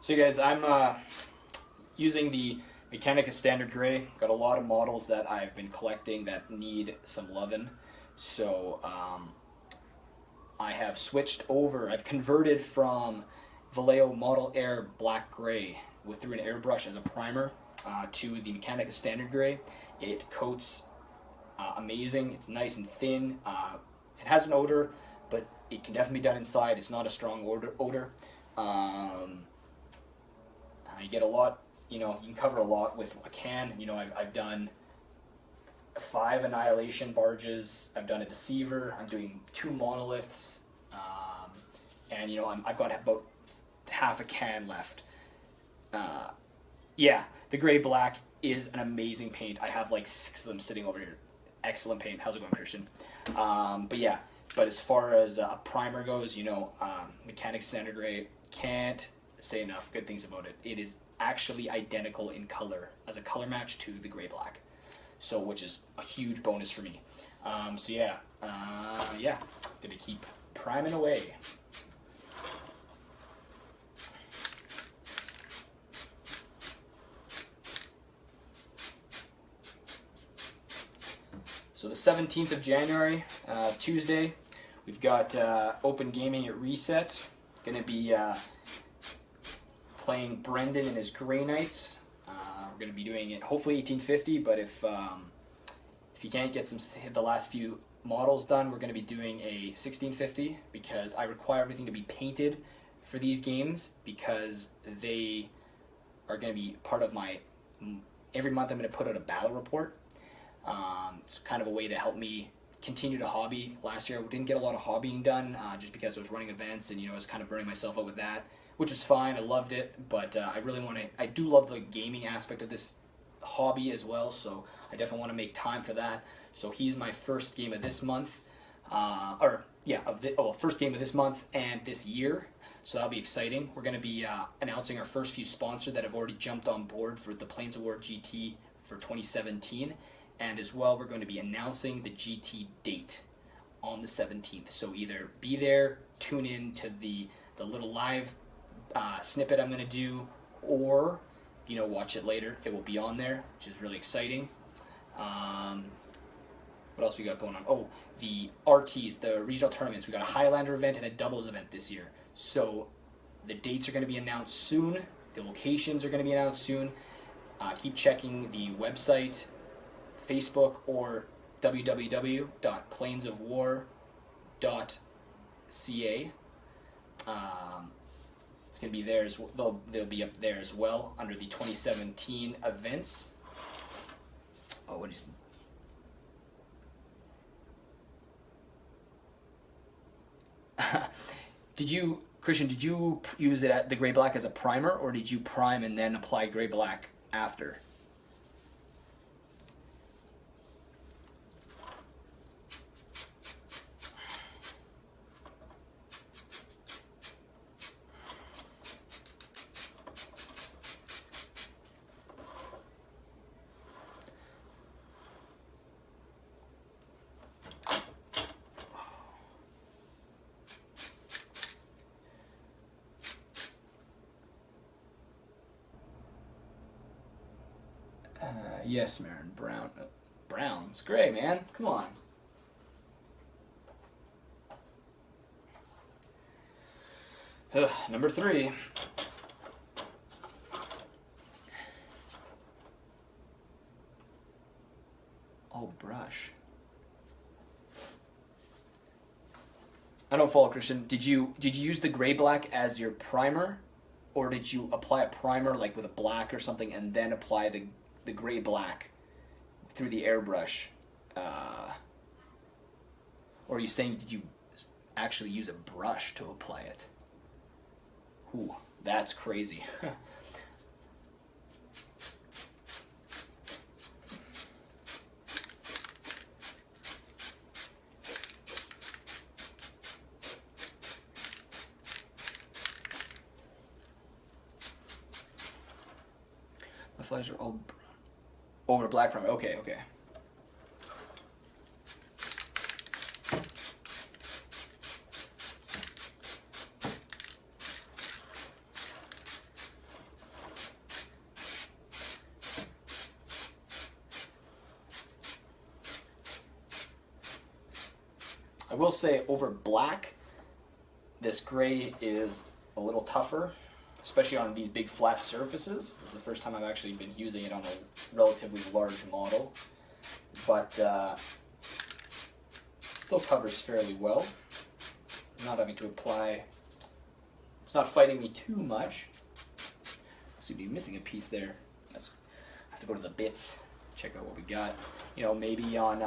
So, you guys, I'm using the Mechanica Standard Gray. Got a lot of models that I've been collecting that need some loving. So I have switched over. I've converted from Vallejo Model Air Black Gray through an airbrush as a primer to the Mechanica Standard Gray. It coats amazing. It's nice and thin. It has an odor, but it can definitely be done inside. It's not a strong odor. You get a lot, you know, you can cover a lot with a can. You know, I've done 5 Annihilation barges. I've done a Deceiver. I'm doing 2 monoliths. And, you know, I've got about half a can left. Yeah, the gray black is an amazing paint. I have like 6 of them sitting over here. Excellent paint. How's it going, Christian? But yeah, but as far as a primer goes, you know, Mechanic Standard Gray, can't say enough good things about it. It is actually identical in color as a color match to the gray black, so which is a huge bonus for me. So yeah, gonna keep priming away. So the 17th of January, Tuesday, we've got open gaming at Reset. Gonna be playing Brendan and his Grey Knights. We're going to be doing it hopefully 1850, but if you can't get the last few models done, we're going to be doing a 1650 because I require everything to be painted for these games because they are going to be part of my, every month I'm going to put out a battle report. It's kind of a way to help me continue to hobby. Last year I didn't get a lot of hobbying done just because I was running events and, you know, I was kind of burning myself out with that, which was fine. I loved it, but I do love the gaming aspect of this hobby as well, so I definitely want to make time for that. So he's my first game of this month, first game of this month and this year, so that'll be exciting. We're going to be announcing our first few sponsors that have already jumped on board for the Plains of War GT for 2017, and as well we're going to be announcing the GT date on the 17th, so either be there, tune in to the little live snippet I'm going to do, or, you know, watch it later. It will be on there, which is really exciting. What else we got going on? Oh, the RTs, the regional tournaments. We got a Highlander event and a doubles event this year. So the dates are going to be announced soon. The locations are going to be announced soon. Keep checking the website, Facebook, or www.plainsofwar It's going to be there as well. They'll be up there as well under the 2017 events. Oh, what is? Christian? Did you use the gray black as a primer, or did you prime and then apply gray black after? Yes, Marin. Brown. Brown's gray, man. Come on. Number 3. Oh, brush. I don't follow, Christian. Did you use the gray black as your primer, or did you apply a primer like with a black or something and then apply the gray black through the airbrush? Or are you saying did you actually use a brush to apply it? Ooh, that's crazy. The flags are all over black primer. Okay, okay. I will say over black, this gray is a little tougher, especially on these big flat surfaces. This is the first time I've actually been using it on a relatively large model, but still covers fairly well. I'm not having to apply, it's not fighting me too much. So you'd be missing a piece there. I have to go to the bits, check out what we got. You know, maybe on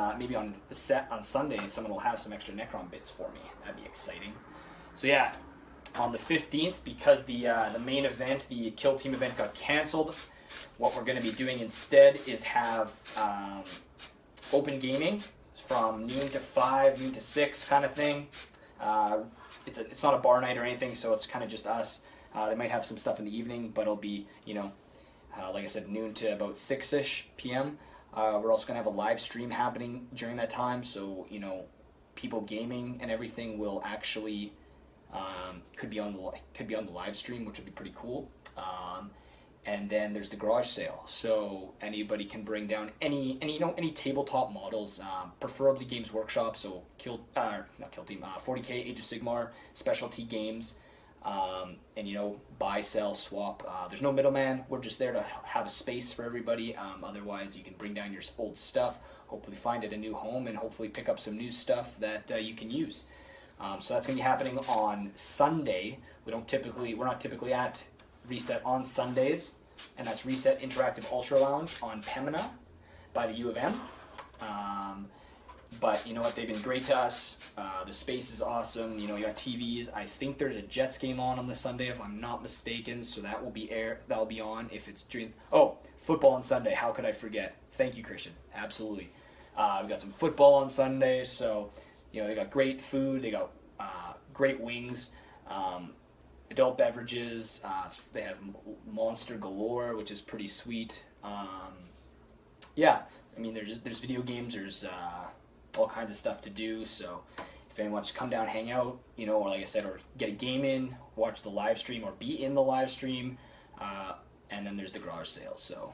the set on Sunday, someone will have some extra Necron bits for me. That'd be exciting. So yeah, on the 15th, because the main event, the Kill Team event, got canceled, what we're going to be doing instead is have open gaming from noon to 5, noon to 6 kind of thing. It's not a bar night or anything, so it's kind of just us. They might have some stuff in the evening, but it'll be, you know, like I said, noon to about 6-ish p.m. We're also going to have a live stream happening during that time, so, you know, people gaming and everything will actually could be on the live stream, which would be pretty cool. And then there's the garage sale, so anybody can bring down any tabletop models, preferably Games Workshop, so not Kill Team, 40K, Age of Sigmar, specialty games, and, you know, buy, sell, swap. There's no middleman. We're just there to have a space for everybody. Otherwise, you can bring down your old stuff, hopefully find it a new home, and hopefully pick up some new stuff that you can use. So that's going to be happening on Sunday. We're not typically at Reset on Sundays, and that's Reset Interactive Ultra Lounge on Pemina by the U of M. But you know what? They've been great to us. The space is awesome. You know, you got TVs. I think there's a Jets game on the Sunday, if I'm not mistaken. So that will be That'll be on if it's during. Oh, football on Sunday. How could I forget? Thank you, Christian. Absolutely. We got some football on Sunday. So, you know, they got great food. They got great wings. Adult beverages. They have Monster galore, which is pretty sweet. Yeah, I mean, there's video games. There's all kinds of stuff to do. So if anyone wants to come down, hang out, you know, or like I said, or get a game in, watch the live stream, or be in the live stream, and then there's the garage sale. So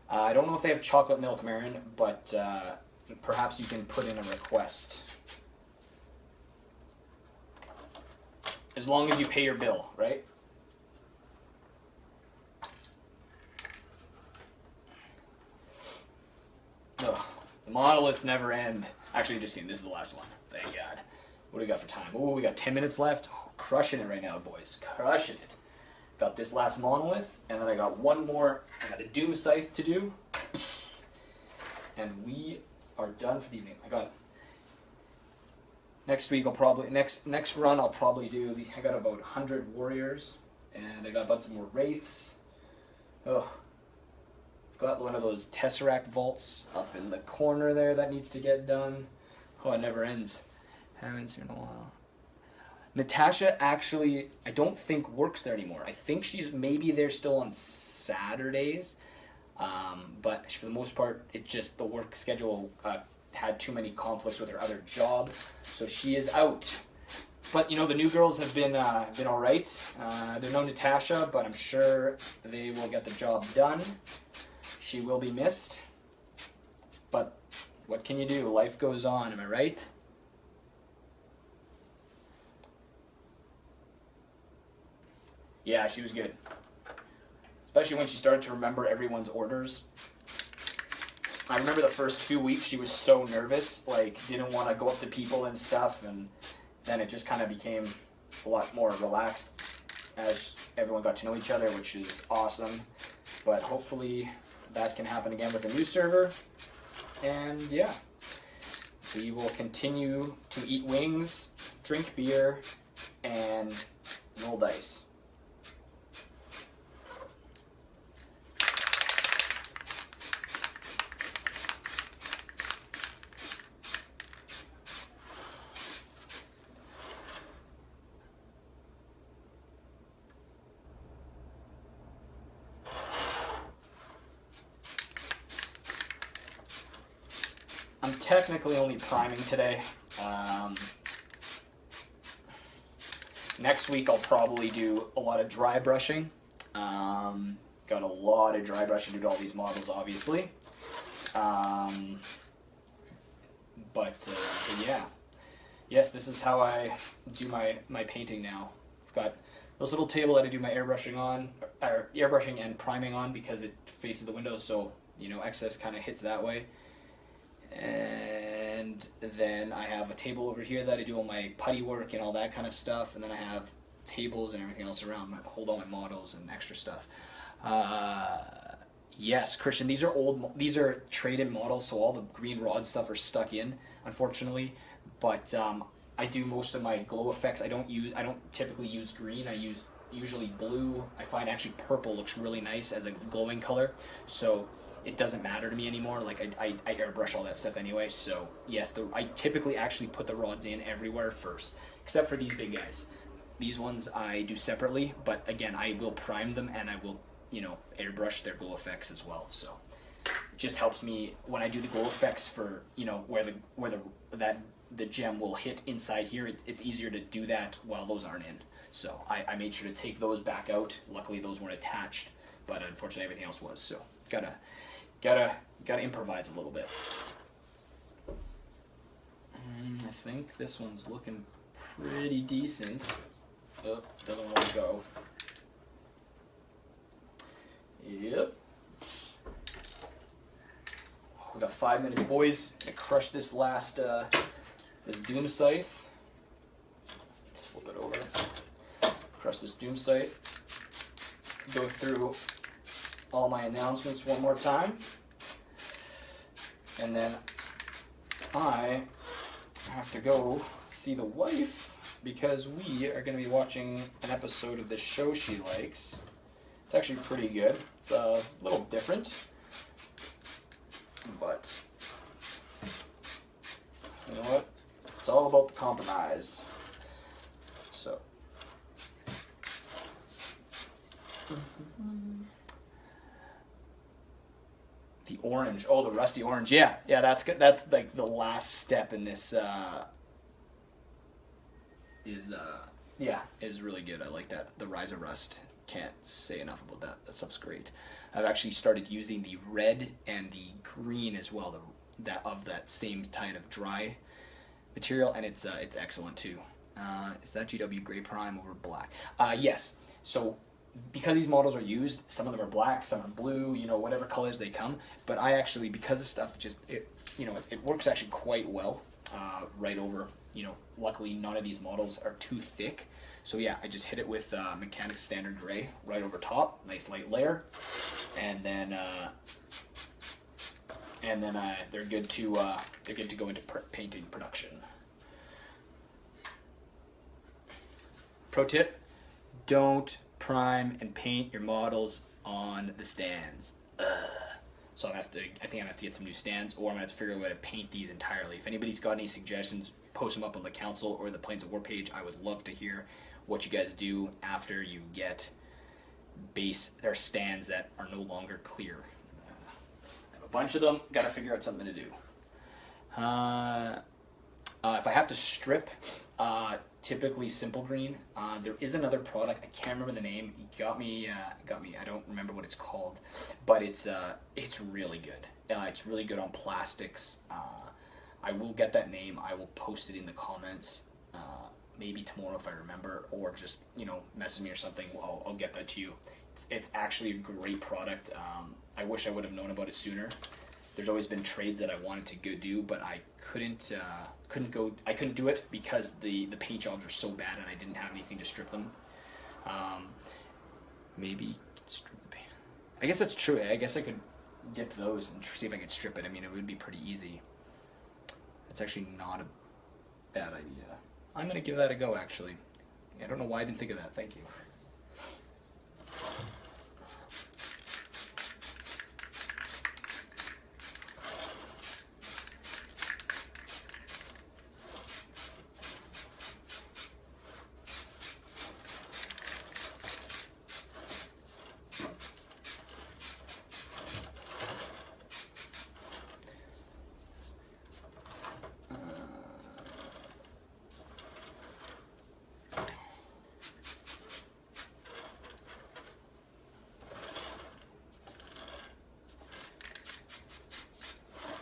I don't know if they have chocolate milk, Marion, but perhaps you can put in a request. As long as you pay your bill, right? Ugh, the monoliths never end. Actually, just kidding. This is the last one. Thank God. What do we got for time? Oh, we got 10 minutes left. Oh, crushing it right now, boys. Crushing it. Got this last monolith, and then I got one more. I got a Doom Scythe to do. And we are done for the evening. I got next week. I'll probably next run. I'll probably do. I got about 100 warriors, and I got a bunch of more wraiths. Oh, I've got one of those Tesseract vaults up in the corner there that needs to get done. Oh, it never ends. Haven't seen in a while. Natasha actually, I don't think works there anymore. I think she's maybe there still on Saturdays, but for the most part, it just the work schedule had too many conflicts with her other job, so she is out. But you know, the new girls have been all right. They're no Natasha, but I'm sure they will get the job done. She will be missed, but what can you do? Life goes on. Am I right? Yeah, she was good. Especially when she started to remember everyone's orders. I remember the first few weeks she was so nervous, like didn't want to go up to people and stuff, and then it just kind of became a lot more relaxed as everyone got to know each other, which is awesome. But hopefully that can happen again with a new server. And yeah, we will continue to eat wings, drink beer, and roll dice. I'm technically only priming today. Next week I'll probably do a lot of dry brushing. Got a lot of dry brushing to do all these models, obviously. But yeah. Yes, this is how I do my painting now. I've got this little table that I do my airbrushing on, or airbrushing and priming on, because it faces the window, so you know excess kind of hits that way. And then I have a table over here that I do all my putty work and all that kind of stuff, and then I have tables and everything else around that hold all my models and extra stuff. Yes, Christian, these are trade-in models, so all the green rod stuff are stuck in, unfortunately. But I do most of my glow effects. I don't typically use green. I use usually blue. I find actually purple looks really nice as a glowing color, so it doesn't matter to me anymore. Like I airbrush all that stuff anyway. So yes, I typically actually put the rods in everywhere first, except for these big guys. These ones I do separately, but again, I will prime them and I will, you know, airbrush their glow effects as well. So it just helps me when I do the glow effects for, you know, where the gem will hit inside here. It's easier to do that while those aren't in. So I made sure to take those back out. Luckily those weren't attached, but unfortunately everything else was. So gotta improvise a little bit. I think this one's looking pretty decent. Oh, doesn't want to go. Yep. We got 5 minutes, boys. Gonna crush this last this Doom Scythe. Let's flip it over. Crush this Doom Scythe. Go through all my announcements one more time, and then I have to go see the wife because we are going to be watching an episode of this show she likes. It's actually pretty good. It's a little different, but you know what? It's all about the compromise. So. The orange. Oh, the rusty orange. Yeah, that's good. That's like the last step in this. Is really good. I like that. The Rise of Rust. Can't say enough about that. That stuff's great. I've actually started using the red and the green as well. That same kind of dry material, and it's excellent too. Is that GW Gray Prime over black? Yes. So because these models are used, some of them are black, some are blue, you know, whatever colors they come. But I actually, because this stuff just, it works actually quite well right over, you know, luckily none of these models are too thick. So yeah, I just hit it with Mechanics Standard Gray right over top, nice light layer, and then they're good to go into painting production. Pro tip: don't prime and paint your models on the stands. So I think I'm gonna have to get some new stands, or I'm gonna have to figure out a way to paint these entirely. If anybody's got any suggestions, post them up on the council or the Plains of War page. I would love to hear what you guys do after you get stands that are no longer clear. I have a bunch of them. Got to figure out something to do. If I have to strip, typically simple green. There is another product. I can't remember the name. It got me. I don't remember what it's called, but it's really good. It's really good on plastics. I will get that name. I will post it in the comments. Maybe tomorrow if I remember, or just, you know, message me or something. I'll get that to you. It's actually a great product. I wish I would have known about it sooner. There's always been trades that I wanted to go do, but I couldn't do it because the paint jobs are so bad and I didn't have anything to strip them. Maybe strip the paint. I guess that's true. I guess I could dip those and see if I could strip it. I mean, it would be pretty easy. It's actually not a bad idea. I'm going to give that a go, actually. I don't know why I didn't think of that. Thank you.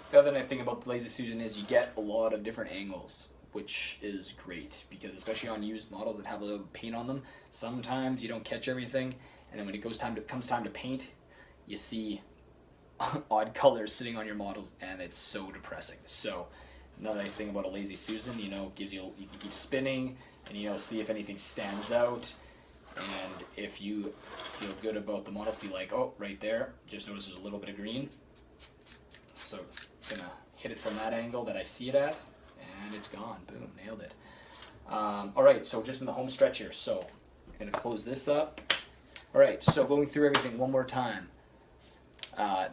The other nice thing about the Lazy Susan is you get a lot of different angles, which is great, because especially on used models that have a little paint on them, sometimes you don't catch everything, and then when it comes time to paint, you see odd colors sitting on your models, and it's so depressing. So another nice thing about a Lazy Susan, you know, gives you can keep spinning, and you know, see if anything stands out. And if you feel good about the model, see like, oh, right there, just notice there's a little bit of green. So I'm gonna hit it from that angle that I see it at, and it's gone. Boom, nailed it. All right, so just in the home stretch here. So I'm gonna close this up. All right, so going through everything one more time.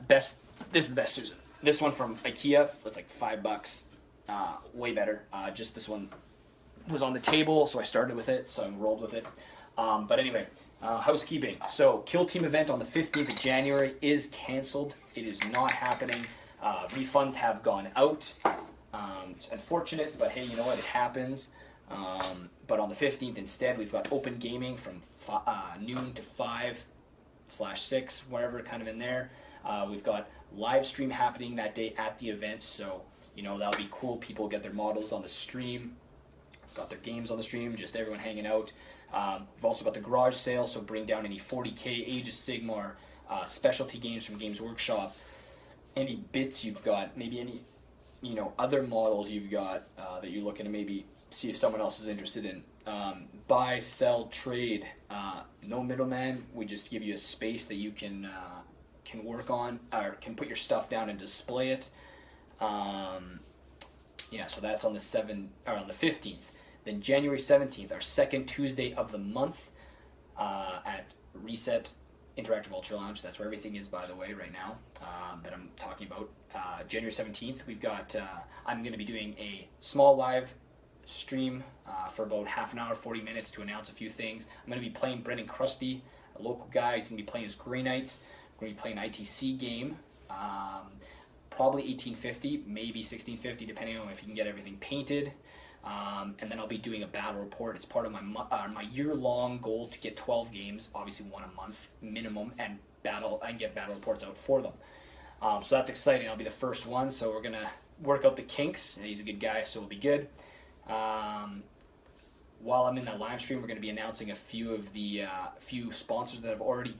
This is the best Susan. This one from IKEA, it's like $5. Way better. Just this one was on the table, so I started with it, so I rolled with it. But anyway, housekeeping. So Kill Team event on the 15th of January is canceled. It is not happening. Refunds have gone out. It's unfortunate, but hey, you know what? It happens. But on the 15th instead, we've got open gaming from noon to 5/6, wherever, kind of in there. We've got live stream happening that day at the event, so you know that'll be cool. People get their models on the stream, got their games on the stream, just everyone hanging out. We've also got the garage sale, so bring down any 40K Age of Sigmar specialty games from Games Workshop. Any bits you've got, maybe any, you know, other models you've got that you're looking to maybe see if someone else is interested in. Buy, sell, trade. No middleman. We just give you a space that you can work on, or can put your stuff down and display it. Yeah, so that's on the 15th. Then January 17th, our second Tuesday of the month, at Reset Interactive Ultra Lounge. That's where everything is, by the way, right now, that I'm talking about. January 17th, we've got, I'm going to be doing a small live stream for about half an hour, 40 minutes to announce a few things. I'm going to be playing Brendan Krusty, a local guy. He's going to be playing his Grey Knights. We're going to be playing an ITC game, probably 1850, maybe 1650, depending on if you can get everything painted. And then I'll be doing a battle report. It's part of my year-long goal to get 12 games, obviously one a month minimum, and I can get battle reports out for them. So that's exciting. I'll be the first one, so we're going to work out the kinks. And he's a good guy, so it'll be good. While while I'm in that live stream, we're going to be announcing a few of the few sponsors that have already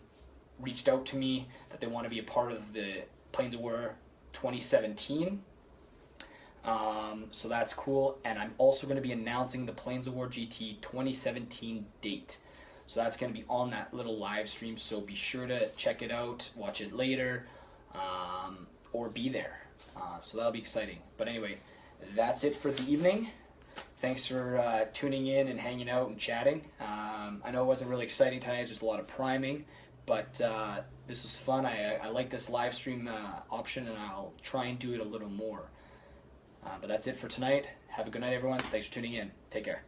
reached out to me that they want to be a part of the Plains of War 2017. So that's cool, and I'm also going to be announcing the Plains of War GT 2017 date. So that's going to be on that little live stream, so be sure to check it out, watch it later, or be there. So that'll be exciting. But anyway, that's it for the evening. Thanks for tuning in and hanging out and chatting. I know it wasn't really exciting tonight, it's just a lot of priming, but this was fun. I like this live stream option, and I'll try and do it a little more. But that's it for tonight. Have a good night, everyone. Thanks for tuning in. Take care.